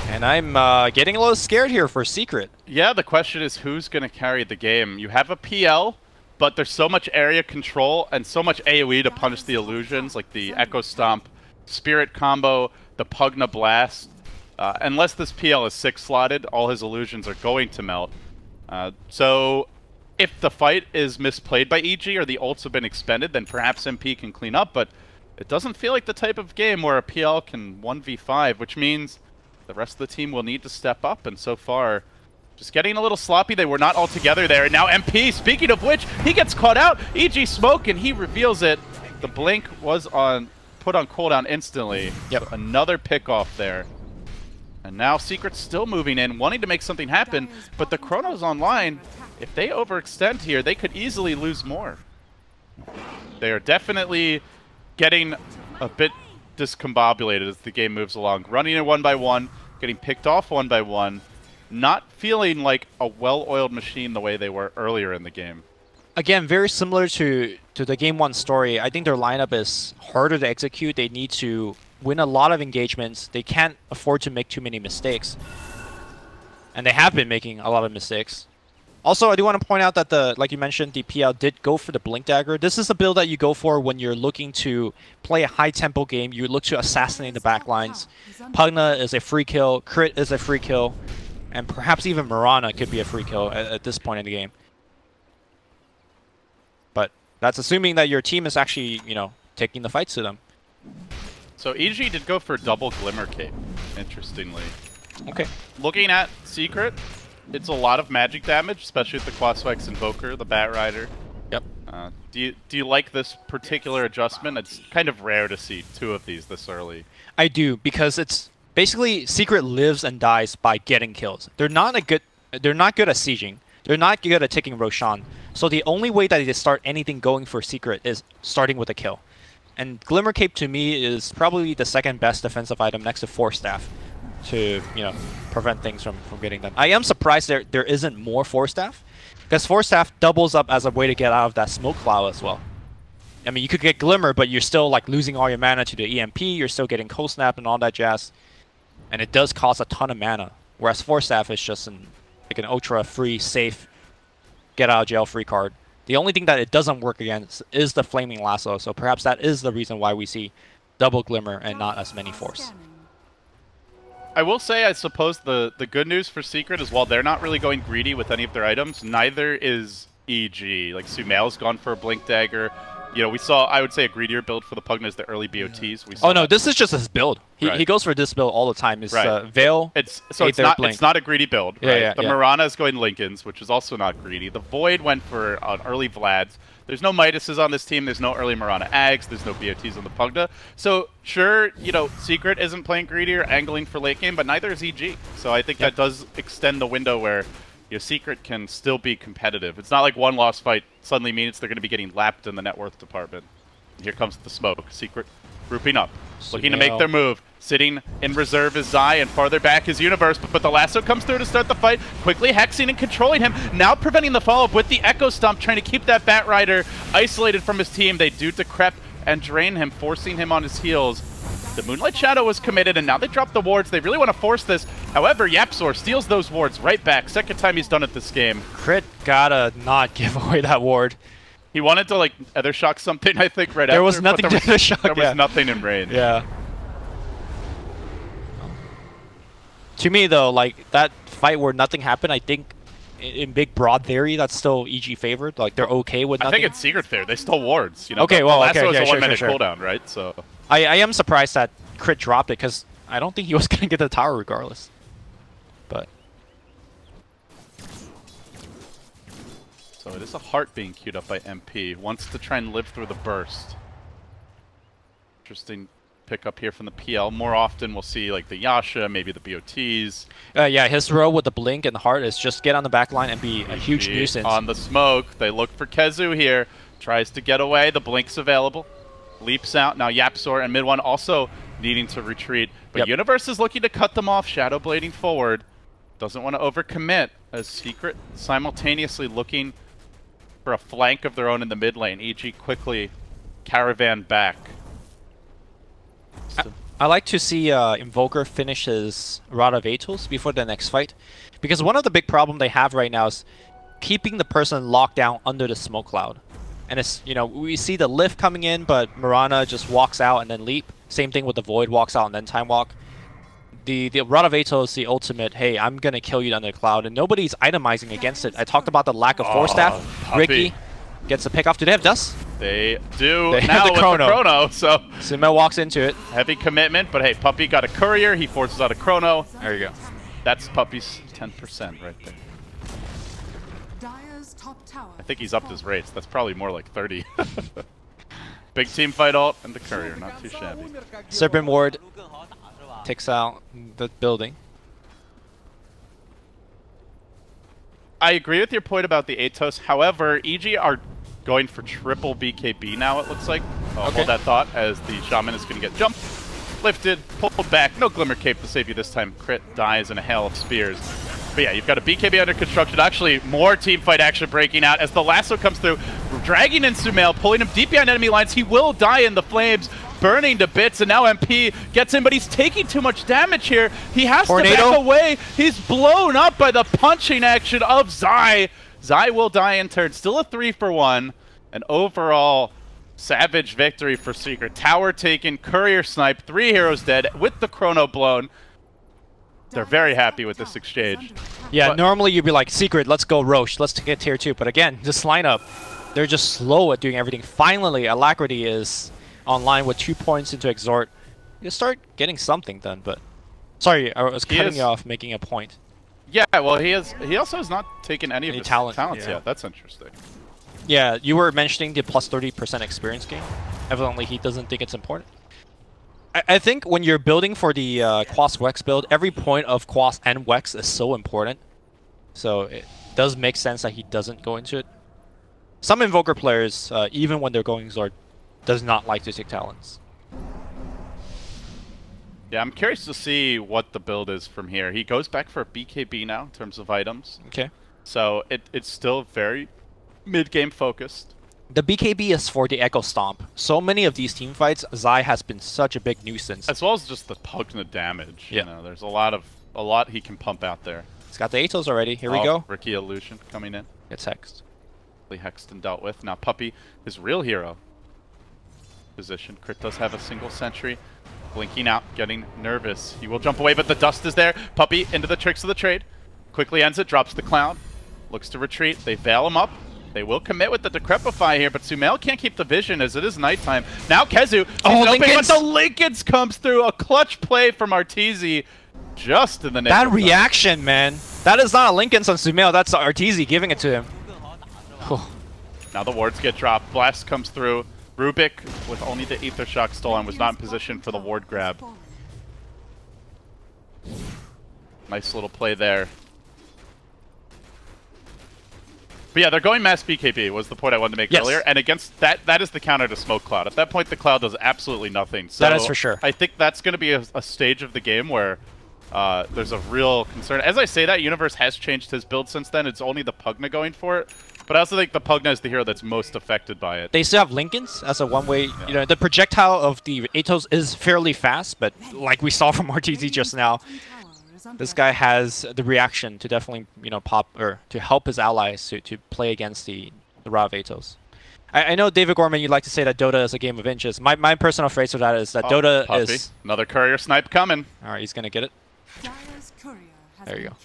And I'm getting a little scared here for Secret. Yeah, the question is who's going to carry the game. You have a PL, but there's so much area control and so much AoE to punish the illusions, like the Echo Stomp, Spirit combo, the Pugna Blast. Unless this PL is 6-slotted, all his illusions are going to melt. So if the fight is misplayed by EG or the ults have been expended, then perhaps MP can clean up, but it doesn't feel like the type of game where a PL can 1v5, which means the rest of the team will need to step up, and so far, just getting a little sloppy. They were not all together there, and now MP, speaking of which, he gets caught out. EG smoke, and he reveals it. The blink was put on cooldown instantly. Yep. So another pick off there. And now Secret's still moving in, wanting to make something happen, but the Chrono's online. If they overextend here, they could easily lose more. They are definitely getting a bit discombobulated as the game moves along. Running in 1-by-1, getting picked off 1-by-1, not feeling like a well-oiled machine the way they were earlier in the game. Again, very similar to the Game 1 story. I think their lineup is harder to execute. They need to win a lot of engagements. They can't afford to make too many mistakes. And they have been making a lot of mistakes. Also, I do want to point out that, like you mentioned, the PL did go for the Blink Dagger. This is a build that you go for when you're looking to play a high-tempo game. You look to assassinate the backlines. Pugna is a free kill. Crit is a free kill. And perhaps even Mirana could be a free kill at this point in the game. But that's assuming that your team is actually, you know, taking the fights to them. So EG did go for double Glimmer Cape, interestingly. Okay. Looking at Secret, it's a lot of magic damage, especially with the Quaswex Invoker, the Bat Rider. Yep. Do you like this particular adjustment? It's kind of rare to see 2 of these this early. I do, because it's basically Secret lives and dies by getting kills. They're not good at sieging. They're not good at taking Roshan. So the only way that they start anything going for Secret is starting with a kill. And Glimmer Cape to me is probably the second best defensive item next to Force Staff to, you know, prevent things from getting them. I am surprised there isn't more Force Staff, because Force Staff doubles up as a way to get out of that smoke cloud as well. I mean, you could get Glimmer, but you're still like losing all your mana to the EMP, you're still getting Cold Snap and all that jazz. And it does cost a ton of mana, whereas Force Staff is just like an ultra free, safe, get out of jail free card. The only thing that it doesn't work against is the Flaming Lasso, so perhaps that is the reason why we see double Glimmer and not as many Force. I will say, I suppose the good news for Secret is while they're not really going greedy with any of their items, neither is EG. Like, Sumail's gone for a Blink Dagger. You know, we saw, I would say, a greedier build for the Pugna is the early BOTs. We saw oh no, this is just his build. He goes for this build all the time. It's Veil. It's not a greedy build. Right? The Mirana is going Linken's, which is also not greedy. The Void went for an early Vlad's. There's no Midases on this team. There's no early Mirana Ags. There's no BOTs on the Pugna. So sure, you know, Secret isn't playing greedy or angling for late game, but neither is EG. So I think that does extend the window where your Secret can still be competitive. It's not like one lost fight suddenly means they're going to be getting lapped in the net worth department. And here comes the smoke. Secret grouping up, looking to make their move. Sitting in reserve is Zai, and farther back is Universe, but the lasso comes through to start the fight, quickly hexing and controlling him, now preventing the follow-up with the Echo Stomp, trying to keep that Bat Rider isolated from his team. They do decrep and drain him, forcing him on his heels. The Moonlight Shadow was committed, and now they drop the wards. They really want to force this. However, Yapzor steals those wards right back. Second time he's done it this game. Crit gotta not give away that ward. He wanted to, like, Ether Shock something, I think, right after. There was nothing to Ether Shock, There was nothing in range. Yeah. To me, though, like, that fight where nothing happened, I think, in big broad theory, that's still EG favored. Like, they're okay with nothing. I think it's Secret fair. They stole wards. You know, okay, well, the lasso is a 1 minute sure. cooldown, right? So I am surprised that Crit dropped it, because I don't think he was going to get the tower regardless. But so it is a heart being queued up by MP. Wants to try and live through the burst. Interesting pick up here from the PL. More often we'll see like the Yasha, maybe the BOTs. Yeah, his role with the blink and the heart is just get on the back line and be a huge nuisance. On the smoke, they look for Kezu here. Tries to get away. The blink's available. Leaps out. Now Yapsor and mid one also needing to retreat. But Universe is looking to cut them off. Shadow blading forward. Doesn't want to overcommit as Secret simultaneously looking for a flank of their own in the mid lane. EG quickly caravan back. I like to see Invoker finish his Rod of Atos before the next fight. Because one of the big problems they have right now is keeping the person locked down under the smoke cloud. And it's, you know, we see the lift coming in, but Mirana just walks out and then leap. Same thing with the Void, walks out and then time walk. The Rod of Atos, the ultimate, hey, I'm going to kill you under the cloud. And nobody's itemizing against it. I talked about the lack of Force Staff. Ricky gets a pick off. Do they have Dust? They do. They now have the Chrono. With the Chrono, so Sumail walks into it. Heavy commitment, but hey, Puppey got a courier. He forces out a Chrono. There you go. That's Puppey's 10% right there. Dire's top tower. I think he's upped his rates. That's probably more like 30. Big team fight ult and the courier, not too shabby. Serpent Ward takes out the building. I agree with your point about the Atos. However, EG are going for triple BKB now, it looks like. Hold that thought as the Shaman is going to get jumped, lifted, pulled back. No Glimmer Cape to save you this time. Crit dies in a hail of spears. But yeah, you've got a BKB under construction. Actually, more team fight action breaking out as the lasso comes through, dragging in Sumail, pulling him deep behind enemy lines. He will die in the flames, burning to bits, and now MP gets in, but he's taking too much damage here. He has to back away. He's blown up by the punching action of Zai. Zai will die in turn. Still a 3-for-1. An overall savage victory for Secret. Tower taken, courier sniped, 3 heroes dead with the Chrono blown. They're very happy with this exchange. Yeah, normally you'd be like, Secret, let's go Roche, let's get tier 2. But again, this lineup, they're just slow at doing everything. Finally, Alacrity is online with 2 points into Exhort. You start getting something done, but... Sorry, I was cutting you off making a point. Yeah, well, he also has not taken any of his talents yet. That's interesting. Yeah, you were mentioning the plus 30% experience gain. Evidently, he doesn't think it's important. I think when you're building for the Quas Wex build, every point of Quas and Wex is so important. So it does make sense that he doesn't go into it. Some Invoker players, even when they're going Zord, does not like to take talents. Yeah, I'm curious to see what the build is from here. He goes back for a BKB now in terms of items. Okay. So it's still very mid-game focused. The BKB is for the Echo Stomp. So many of these team fights, Zai has been such a big nuisance. As well as just the Pugna damage. Yeah. You know, there's a lot he can pump out there. He's got the Atos already. Here we go. Ricky Illusion coming in. Gets hexed. Hexed and dealt with. Now Puppey, his real hero. Position. Crit does have a single sentry. Blinking out, getting nervous. He will jump away, but the dust is there. Puppey into the tricks of the trade. Quickly ends it, drops the cloud. Looks to retreat. They veil him up. They will commit with the Decrepify here, but Sumail can't keep the vision as it is nighttime. Now Kezu, but the Lincolns comes through. A clutch play from Arteezy just in the nick. That reaction, man. That is not a Lincoln's on Sumail. That's Arteezy giving it to him. Now the wards get dropped. Blast comes through. Rubik, with only the Aether Shock stolen, was not in position for the ward grab. Nice little play there. But yeah, they're going mass BKB was the point I wanted to make earlier. And against that is the counter to Smoke Cloud. At that point, the Cloud does absolutely nothing. So that is for sure. I think that's going to be a stage of the game where there's a real concern. As I say that, Universe has changed his build since then. It's only the Pugna going for it. But I also think the Pugna is the hero that's most affected by it. They still have Lincolns as a one-way. You know, the projectile of the Atos is fairly fast, but like we saw from RTZ just now, this guy has the reaction to definitely, you know, pop or to help his allies to play against the Rod of Atos. I know, David Gorman, you'd like to say that Dota is a game of inches. My personal phrase for that is that Dota is... Another courier snipe coming. All right, he's going to get it. There you go.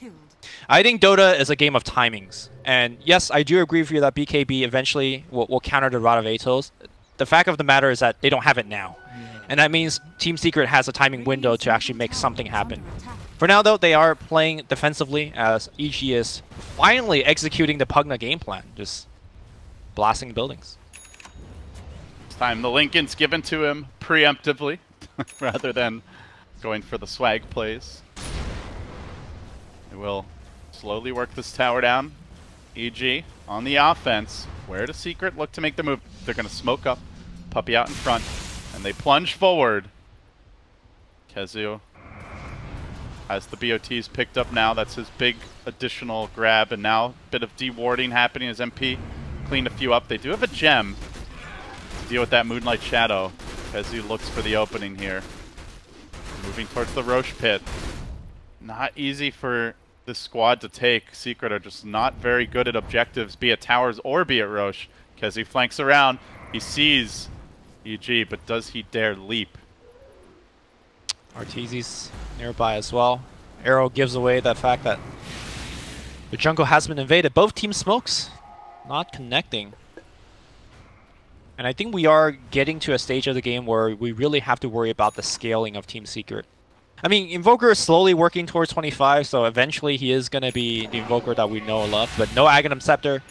I think Dota is a game of timings. And yes, I do agree with you that BKB eventually will counter the Rod of Atos. The fact of the matter is that they don't have it now. And that means Team Secret has a timing window to actually make something happen. For now, though, they are playing defensively as EG is finally executing the Pugna game plan, just blasting buildings. This time the Lincoln's given to him preemptively rather than going for the swag plays. They will slowly work this tower down. EG on the offense. Where does Secret look to make the move? They're going to smoke up, Puppey out in front, and they plunge forward. KheZu has the BOTs picked up now. That's his big additional grab, and now a bit of dewarding happening as MP cleaned a few up. They do have a gem to deal with that Moonlight Shadow. KheZu looks for the opening here. Moving towards the Roche pit. Not easy for this squad to take. Secret are just not very good at objectives, be it towers or be it Roche. KheZu flanks around. He sees EG, but does he dare leap? Arteezy's nearby as well. Arrow gives away the fact that the jungle has been invaded. Both team smokes not connecting. And I think we are getting to a stage of the game where we really have to worry about the scaling of Team Secret. I mean, Invoker is slowly working towards 25, so eventually he is going to be the Invoker that we know and love. But no Aghanim Scepter,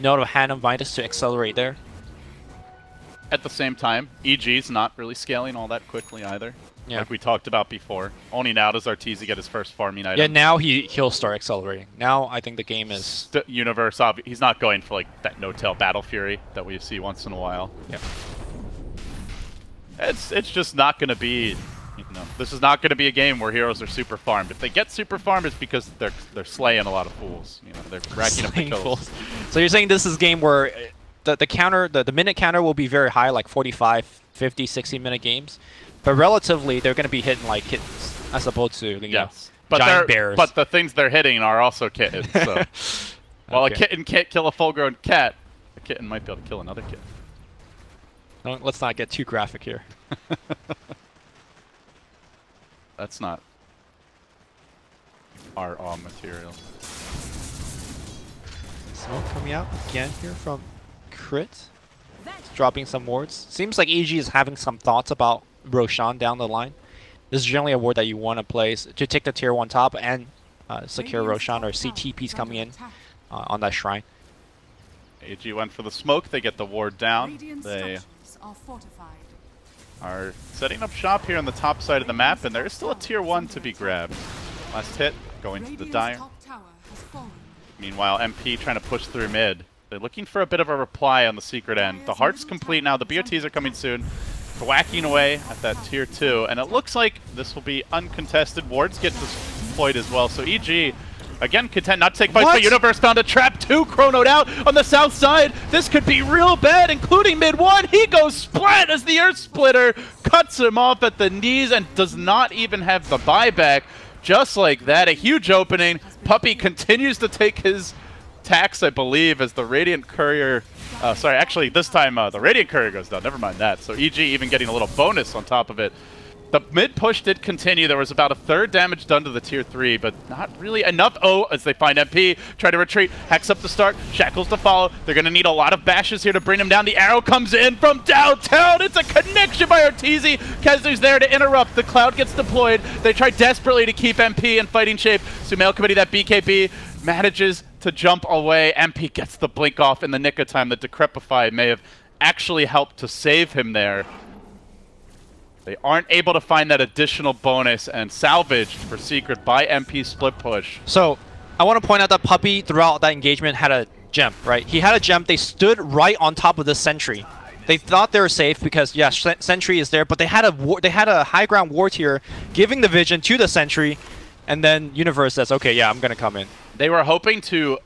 no Hand of Midas to accelerate there. At the same time, EG's not really scaling all that quickly either. Yeah. Like we talked about before. Only now does Arteezy get his first farming item. Yeah, now he'll start accelerating. Now I think the game is... Universe, he's not going for like that no-tail Battle Fury that we see once in a while. Yeah. It's just not going to be... You know, this is not going to be a game where heroes are super farmed. If they get super farmed, it's because they're slaying a lot of fools. You know, they're racking up the kills. So you're saying this is a game where the minute counter will be very high, like 45, 50, 60-minute games. But relatively, they're going to be hitting like kittens, as opposed to giant bears. But the things they're hitting are also kittens. So while a kitten can't kill a full-grown cat, a kitten might be able to kill another kitten. No, let's not get too graphic here. That's not our awe material. Smoke coming out again here from Crit. Dropping some wards. Seems like EG is having some thoughts about Roshan down the line. This is generally a ward that you want to place to take the tier 1 top and secure Roshan or see TPs coming in on that shrine. AG went for the smoke. They get the ward down. They are setting up shop here on the top side of the map, and there is still a tier 1 to be grabbed. Last hit going to the Dire. Meanwhile, MP trying to push through mid. They're looking for a bit of a reply on the Secret end. The Heart's complete now. The BOTs are coming soon. Whacking away at that tier 2, and it looks like this will be uncontested. Wards get deployed as well, so EG again content not to take fights, but Universe found a trap. 2 chronoed out on the south side. This could be real bad, including mid 1. He goes splat as the Earth Splitter cuts him off at the knees and does not even have the buyback. Just like that, a huge opening. Puppey continues to take his tax, I believe, as the Radiant Courier... sorry, actually, this time the Radiant Courier goes down. Never mind that. So EG even getting a little bonus on top of it. The mid push did continue. There was about a third damage done to the tier 3, but not really enough. Oh, as they find MP, try to retreat. Hex up to start, Shackles to follow. They're going to need a lot of bashes here to bring him down. The arrow comes in from downtown. It's a connection by Arteezy. KheZu's there to interrupt. The Cloud gets deployed. They try desperately to keep MP in fighting shape. Sumail Committee, that BKB, manages to jump away. MP gets the blink off in the nick of time. The Decrepify may have actually helped to save him there. They aren't able to find that additional bonus, and salvaged for Secret by MP split push. So I want to point out that Puppey throughout that engagement had a gem, right? He had a gem. They stood right on top of the sentry. They thought they were safe because, yeah, sentry is there, but they had a high ground ward here, giving the vision to the sentry, and then Universe says, okay, yeah, I'm going to come in. They were hoping to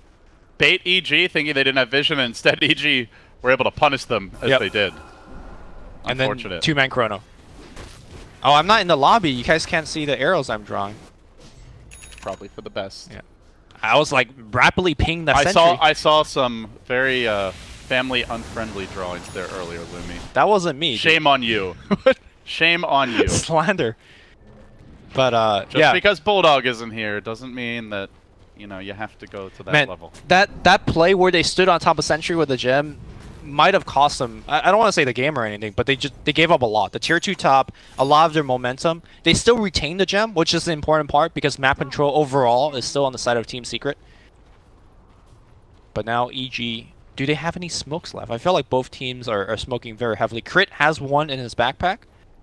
bait EG, thinking they didn't have vision, and instead EG were able to punish them as they did. And then 2-man chrono. Oh, I'm not in the lobby. You guys can't see the arrows I'm drawing. Probably for the best. Yeah. I was like rapidly pinging that sentry. I saw some very family unfriendly drawings there earlier, Lumi. That wasn't me. Shame on you. Shame on you. Slander. But just because Bulldog isn't here doesn't mean that, you know, you have to go to that level. That play where they stood on top of sentry with a gem might have cost them. I don't want to say the game or anything, but they gave up a lot. The tier 2 top, a lot of their momentum. They still retain the gem, which is the important part because map control overall is still on the side of Team Secret. But now EG, do they have any smokes left? I feel like both teams are smoking very heavily. Crit has one in his backpack,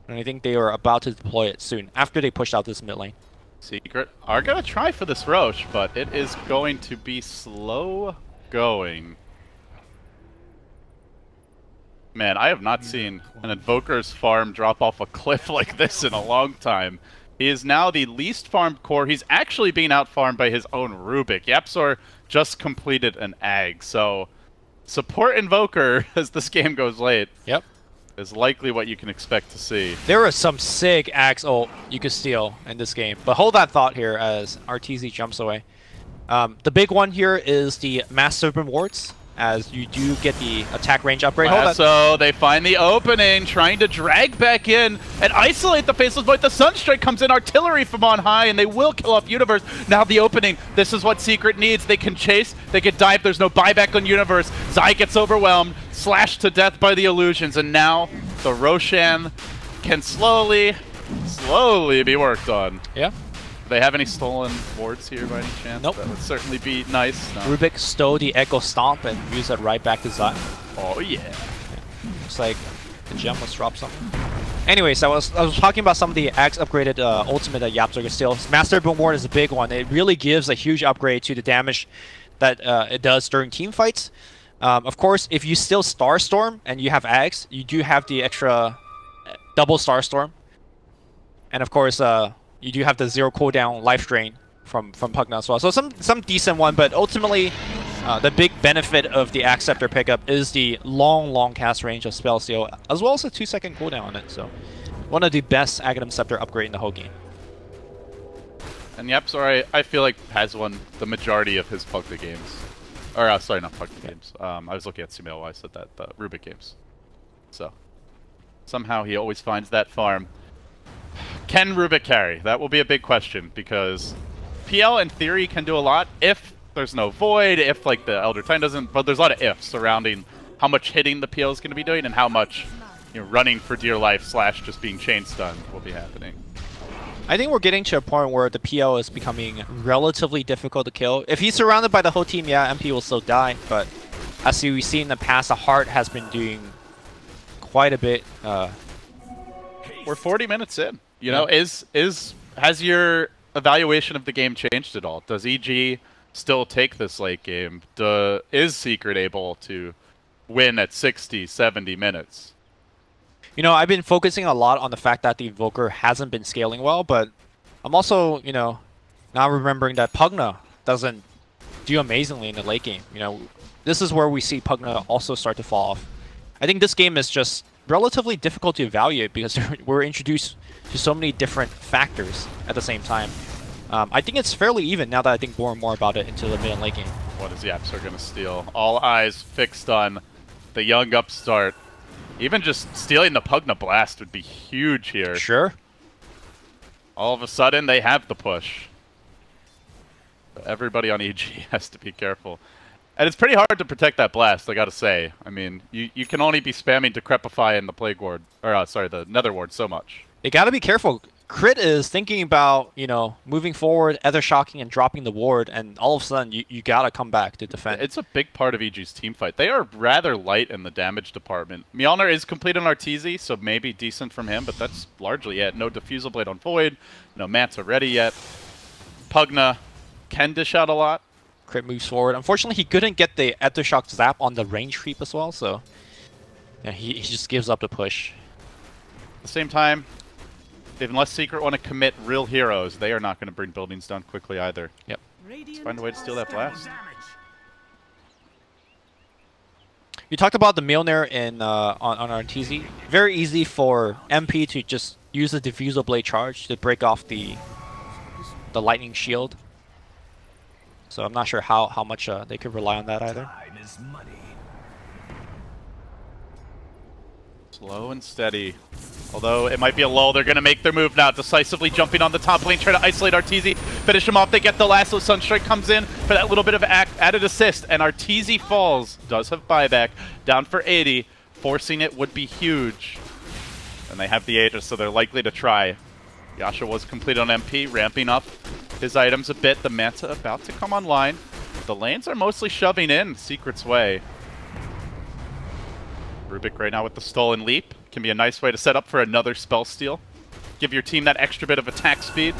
and I think they are about to deploy it soon after they push out this mid lane. Secret are going to try for this Roche, but it is going to be slow going. Man, I have not seen an Invoker's farm drop off a cliff like this in a long time. He is now the least farmed core. He's actually being out-farmed by his own Rubik. Yapzor just completed an Ag, so support Invoker as this game goes late. Yep. Is likely what you can expect to see. There are some sick Axe ult you could steal in this game, but hold that thought here as RTZ jumps away. The big one here is the Massive Rewards, as you do get the attack range upgrade. So they find the opening, trying to drag back in and isolate the Faceless Void. The Sunstrike comes in, artillery from on high, and they will kill off Universe. Now the opening, this is what Secret needs. They can chase, they can dive, there's no buyback on Universe. Zai gets overwhelmed, slashed to death by the illusions, and now the Roshan can slowly be worked on. Yeah. Do they have any stolen wards here by any chance? Nope. That would certainly be nice. No. Rubik stole the Echo Stomp and used it right back to Zai. Oh yeah. Looks like the gem was dropped something. Anyways, I was talking about some of the Axe upgraded ultimate that Yapzor can steal. Master Boom Ward is a big one. It really gives a huge upgrade to the damage that it does during team fights. Of course, if you still Starstorm and you have Axe, you do have the extra double Starstorm. And of course, you do have the 0 cooldown life drain from Pugna as well. So some decent one, but ultimately the big benefit of the Axe Scepter pickup is the long cast range of Spell Seal, as well as a 2-second cooldown on it. So one of the best Aghanim Scepter upgrade in the whole game. And Yapzor, I feel like has won the majority of his Pugna games. Or sorry, not Pugna games. I was looking at Sumail while I said that, the Rubik games. So somehow he always finds that farm. Can Rubik carry? That will be a big question, because PL in theory can do a lot if there's no Void, if like the Elder Titan doesn't, but there's a lot of ifs surrounding how much hitting the PL is going to be doing and how much running for dear life / just being chain stunned will be happening. I think we're getting to a point where the PL is becoming relatively difficult to kill. If he's surrounded by the whole team, yeah, MP will still die, but as we've seen in the past, the Heart has been doing quite a bit. We're 40 minutes in. You know, has your evaluation of the game changed at all? Does EG still take this late game? Is Secret able to win at 60, 70 minutes? You know, I've been focusing a lot on the fact that the Invoker hasn't been scaling well, but I'm also, now remembering that Pugna doesn't do amazingly in the late game. This is where we see Pugna also start to fall off. I think this game is just relatively difficult to evaluate because we're introduced to so many different factors at the same time. I think it's fairly even now that I think more and more about it into the mid and late game. What is Yapzor going to steal? All eyes fixed on the young upstart. Even just stealing the Pugna Blast would be huge here. Sure. All of a sudden, they have the push. Everybody on EG has to be careful. And it's pretty hard to protect that blast, I gotta say. I mean, you can only be spamming Decrepify in the Plague Ward, or sorry, the Nether Ward so much. You gotta be careful. Crit is thinking about, moving forward, Ether Shocking and dropping the ward, and all of a sudden you gotta come back to defend. It's a big part of EG's team fight. They are rather light in the damage department. Mjolnir is complete on Arteezy, so maybe decent from him, but that's largely it. No Diffusal Blade on Void, no Manta ready yet. Pugna can dish out a lot. Crit moves forward. Unfortunately, he couldn't get the Aftershock Zap on the range creep as well, so yeah, he just gives up the push. At the same time, unless Secret want to commit real heroes, they are not going to bring buildings down quickly either. Yep. Let's find a way to steal that blast. You talked about the Mjolnir in on Arteezy. Very easy for MP to just use the Diffusal Blade charge to break off the lightning shield. So I'm not sure how much they could rely on that either. Slow and steady. Although it might be a lull, they're going to make their move now, decisively jumping on the top lane, trying to isolate Arteezy, finish him off. They get the lasso. Sunstrike comes in for that little bit of added assist, and Arteezy falls. Does have buyback, down for 80. Forcing it would be huge. And they have the Aegis, so they're likely to try. Yasha was complete on MP, ramping up his items a bit. The Manta about to come online. The lanes are mostly shoving in Secret's way. Rubik right now with the stolen leap. Can be a nice way to set up for another spell steal. Give your team that extra bit of attack speed.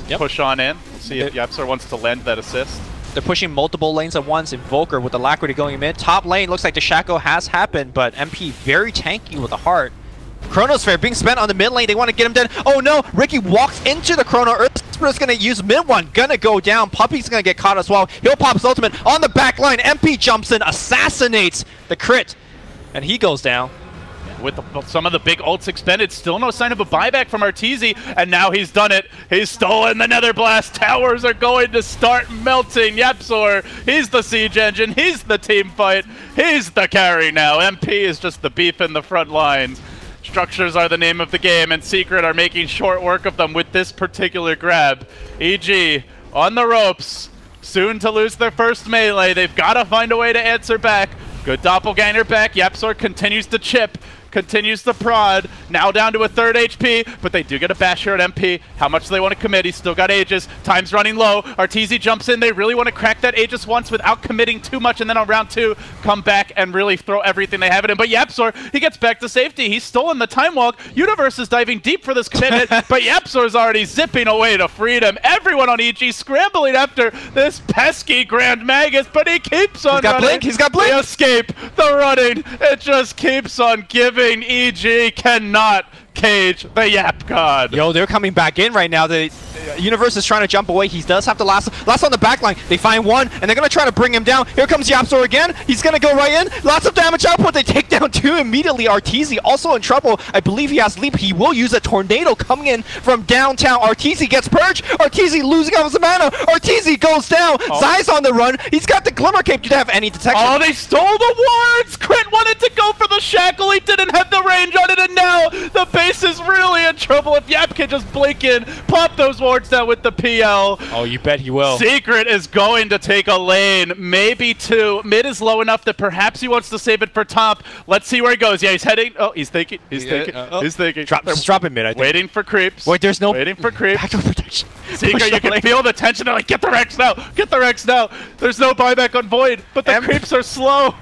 Yep. Push on in. We'll see if Yapsor wants to lend that assist. They're pushing multiple lanes at once. Invoker with Alacrity going mid. Top lane looks like the Shackle has happened, but MP very tanky with a heart. Chronosphere being spent on the mid lane. They want to get him dead. Oh no! Ricky walks into the Chrono. Earthsplitter's going to use mid one. Gonna go down. Puppy's going to get caught as well. He'll pop his ultimate on the back line. MP jumps in, assassinates the crit, and he goes down. With some of the big ults expended, still no sign of a buyback from Arteezy, and now he's done it. He's stolen the Nether Blast. Towers are going to start melting. Yapsor, he's the siege engine. He's the team fight. He's the carry now. MP is just the beef in the front lines. Structures are the name of the game, and Secret are making short work of them with this particular grab. EG on the ropes, soon to lose their first melee. They've got to find a way to answer back. Good doppelganger back. Yapsor continues to chip. Continues to prod, now down to a third HP, but they do get a bash here at MP. How much do they want to commit? He's still got Aegis. Time's running low. Arteezy jumps in. They really want to crack that Aegis once without committing too much, and then on round 2, come back and really throw everything they have in him. But Yapsor, he gets back to safety. He's stolen the Time Walk. Universe is diving deep for this commitment, but Yapsor's already zipping away to freedom. Everyone on EG scrambling after this pesky Grand Magus, but he keeps on running. Blink. He's got Blink. The escape, the running, it just keeps on giving. EG cannot cage the Yap God. Yo, they're coming back in right now. The Universe is trying to jump away. He does have the last on the back line. They find one, and they're going to try to bring him down. Here comes Yapsor again. He's going to go right in. Lots of damage output. They take down 2 immediately. Arteezy also in trouble. I believe he has leap. He will use a tornado coming in from downtown. Arteezy gets purged. Arteezy losing out his mana. Arteezy goes down. Zai's on the run. He's got the Glimmer Cape. Did have any detection? Oh, they stole the wards! Crit wanted to go for the Shackle. He didn't have the range on it, and now the base is really in trouble. If Yap can just blink in, pop those wards down with the PL. Oh, you bet he will. Secret is going to take a lane, maybe 2. Mid is low enough that perhaps he wants to save it for top. Let's see where he goes. Yeah, he's heading. Oh, he's thinking. He's thinking. He's thinking. Just drop him mid, I think. Waiting for creeps. Wait, there's no... Waiting for creeps. Backdoor protection. Secret, you can feel the tension. They're like, get the Rex now. Get the Rex now. There's no buyback on Void, but the creeps are slow.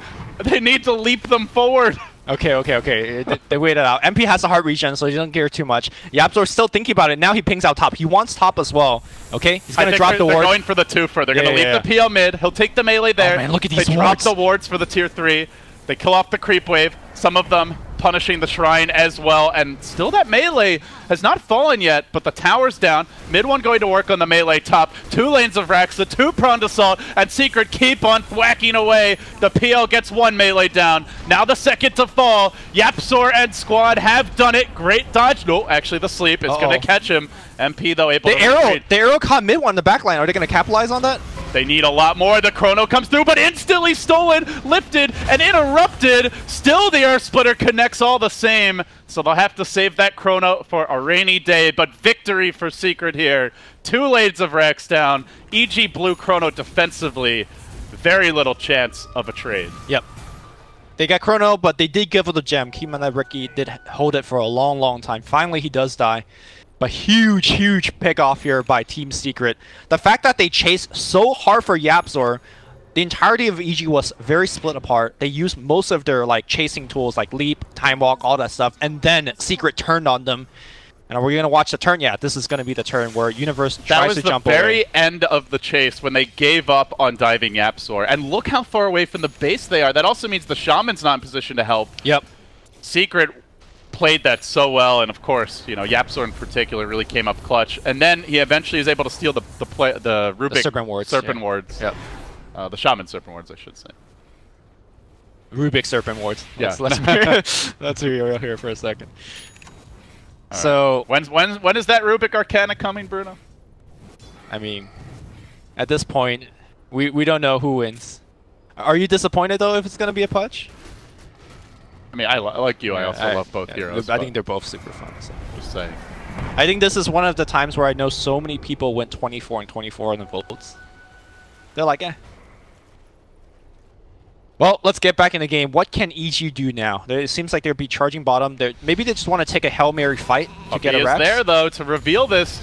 They need to leap them forward. Okay. They waited out. MP has a heart regen, so he doesn't care too much. Yapsor's still thinking about it. Now he pings out top. He wants top as well. Okay? He's going to drop the ward. They're going for the 2-fer. They're going to leave the PL mid. He'll take the melee there. Oh, man, look at these They drop the wards for the tier 3. They kill off the creep wave. Some of them punishing the shrine as well, and still that melee has not fallen yet, but the tower's down. Mid one going to work on the melee top. 2 lanes of Rax, the 2-pronged assault, and Secret keep on whacking away. The PL gets 1 melee down. Now the second to fall. Yapsor and squad have done it. Great dodge. No, actually the sleep is going to catch him. MP though able to the arrow caught mid one in the back line. Are they going to capitalize on that? They need a lot more. The Chrono comes through, but instantly stolen, lifted, and interrupted. Still the Earth Splitter connects all the same, so they'll have to save that Chrono for a rainy day, but victory for Secret here. 2 lanes of Rex down. EG Blue Chrono defensively. Very little chance of a trade. Yep. They got Chrono, but they did give it the gem. Kimana Ricky did hold it for a long time. Finally, he does die. But huge pick off here by Team Secret. The fact that they chased so hard for Yapsor, the entirety of EG was very split apart. They used most of their chasing tools like Leap, Time Walk, all that stuff, and then Secret turned on them. And are we going to watch the turn? Yeah, this is going to be the turn where Universe tries to jump away. That was the very end of the chase when they gave up on diving Yapsor. And look how far away from the base they are. That also means the Shaman's not in position to help. Yep. Secret played that so well, and of course, Yapsor in particular really came up clutch. And then he eventually is able to steal the Rubik the Serpent Wards. Wards. Yep. The Shaman Serpent Wards, I should say. Rubik Serpent Wards. Yeah. Let's hear here for a second. All so right. When is that Rubik Arcana coming, Bruno? I mean, at this point, we don't know who wins. Are you disappointed though if it's gonna be a Pudge? mean, I like you. I also love both heroes. I think they're both super fun. So. Just saying. I think this is one of the times where I know so many people went 24 and 24 on the votes. They're like, eh. Well, let's get back in the game. What can EG do now? It seems like they'll be charging bottom. Maybe they just want to take a Hail Mary fight to get a reps. He is there, though, to reveal this.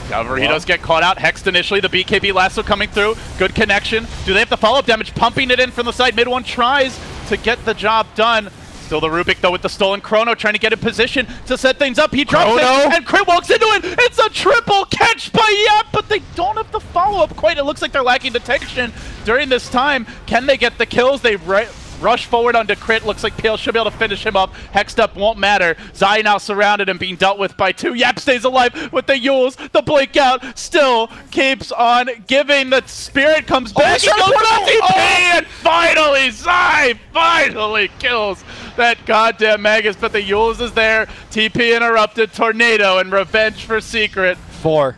However, he does get caught out. Hexed initially. The BKB lasso coming through. Good connection. Do they have the follow-up damage? Pumping it in from the side. Mid one tries to get the job done. Still the Rubik, though, with the stolen Chrono, trying to get in position to set things up. He drops it, and Crit walks into it. It's a triple catch by Yap, but they don't have the follow-up quite. It looks like they're lacking detection during this time. Can they get the kills? They rush forward onto Crit. Looks like Pale should be able to finish him up. Hexed up won't matter. Zai now surrounded and being dealt with by 2. Yap stays alive with the Yules. The blink out still keeps on giving. The Spirit comes back. He goes for the TP, and finally Zai finally kills that goddamn Magus. But the Yules is there. TP interrupted. Tornado and revenge for Secret. 4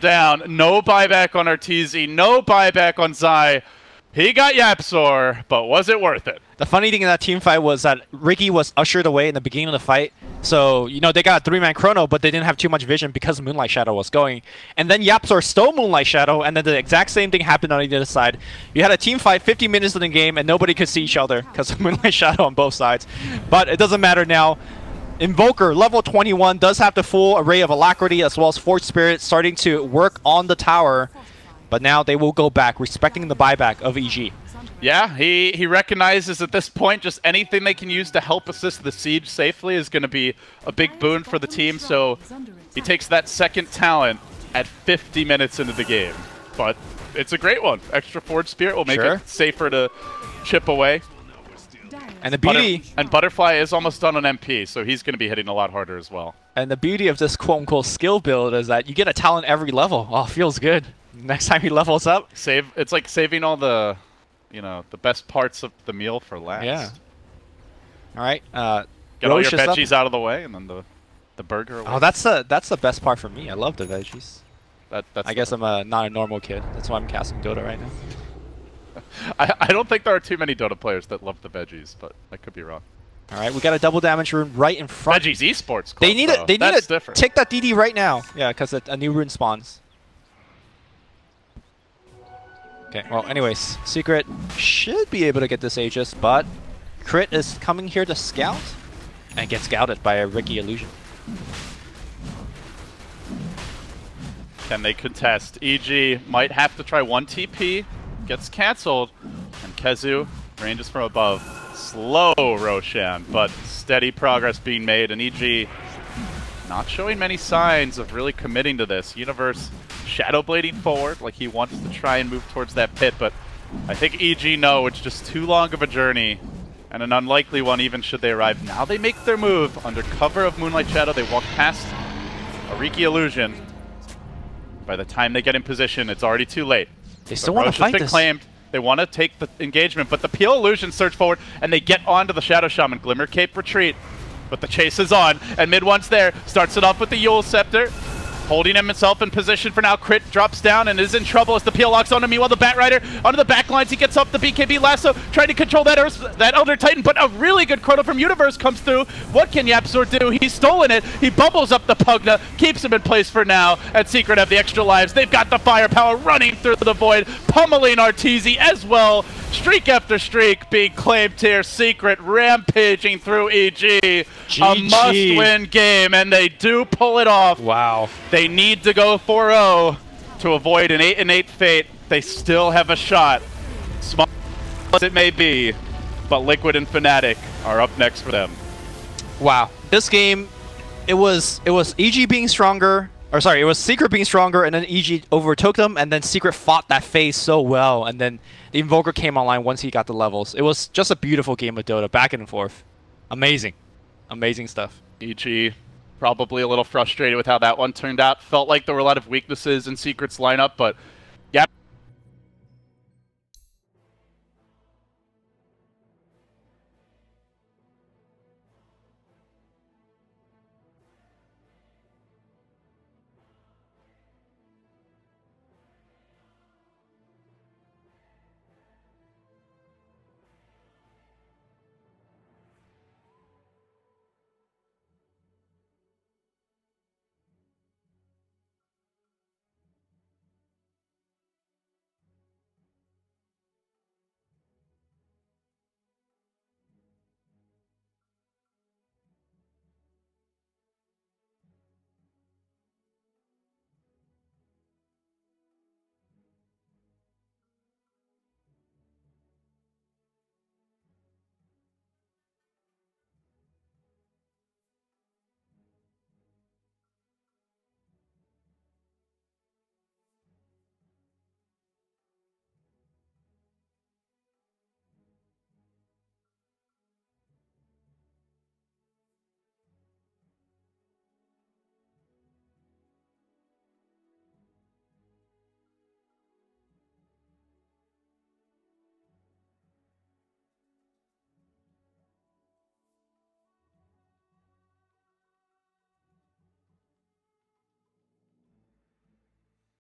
down. No buyback on Arteezy. No buyback on Zai. He got Yapzor, but was it worth it? The funny thing in that team fight was that Ricky was ushered away in the beginning of the fight. So, you know, they got a 3-man Chrono, but they didn't have too much vision because Moonlight Shadow was going. And then Yapzor stole Moonlight Shadow, and then the exact same thing happened on the other side. You had a team fight, 50 minutes in the game, and nobody could see each other because of Moonlight Shadow on both sides. But it doesn't matter now. Invoker, level 21, does have the full array of Alacrity as well as Force Spirit starting to work on the tower. But now they will go back, respecting the buyback of EG. Yeah, he recognizes at this point just anything they can use to help assist the siege safely is going to be a big boon for the team. So he takes that second talent at 50 minutes into the game. But it's a great one. Extra Forge Spirit will make it safer to chip away. And the beauty... and Butterfly is almost done on MP, so he's going to be hitting a lot harder as well. And the beauty of this quote-unquote skill build is that you get a talent every level. Oh, feels good. Next time he levels up. It's like saving all the, you know, the best parts of the meal for last. Yeah. All right. Get all your veggies out of the way, and then the burger away. Oh, that's the best part for me. I love the veggies. I guess I'm not a normal kid. That's why I'm casting Dota right now. I don't think there are too many Dota players that love the veggies, but I could be wrong. All right, we got a double damage rune right in front. Veggies esports. They need it. They need to take that DD right now. Yeah, because a new rune spawns. Okay, well, anyways, Secret should be able to get this Aegis, but Crit is coming here to scout and gets scouted by a Ricky illusion. Can they contest? EG might have to try 1 TP, gets cancelled, and Kezu ranges from above. Slow Roshan, but steady progress being made, and EG not showing many signs of really committing to this. Universe shadow blading forward like he wants to try and move towards that pit, but I think EG know it's just too long of a journey and an unlikely one even should they arrive. Now they make their move under cover of Moonlight Shadow. They walk past a Riki illusion. By the time they get in position, it's already too late. They still want to fight this. Claimed. They want to take the engagement, but the Peel illusion surge forward and they get onto the Shadow Shaman. Glimmer Cape retreat. But the chase is on, and mid one's there. Starts it off with the Yule Scepter. Holding himself in position for now. Crit drops down and is in trouble as the Peel locks onto Meanwhile, the Bat Rider onto the back lines. He gets up the BKB lasso, trying to control that Elder Titan, but a really good Chrono from Universe comes through. What can Yapzor do? He's stolen it. He bubbles up the Pugna, keeps him in place for now, and Secret have the extra lives. They've got the firepower running through the void, pummeling Arteezy as well. Streak after streak being claimed here. Secret rampaging through EG. A must-win game, and they do pull it off. Wow. They need to go 4-0 to avoid an 8-8 fate. They still have a shot, small as it may be, but Liquid and Fnatic are up next for them. Wow. This game, it was EG being stronger. Or sorry, it was Secret being stronger, and then EG overtook them, and then Secret fought that phase so well, and then the Invoker came online once he got the levels. It was just a beautiful game of Dota, back and forth. Amazing. Amazing stuff. EG probably a little frustrated with how that one turned out. Felt like there were a lot of weaknesses in Secret's lineup, but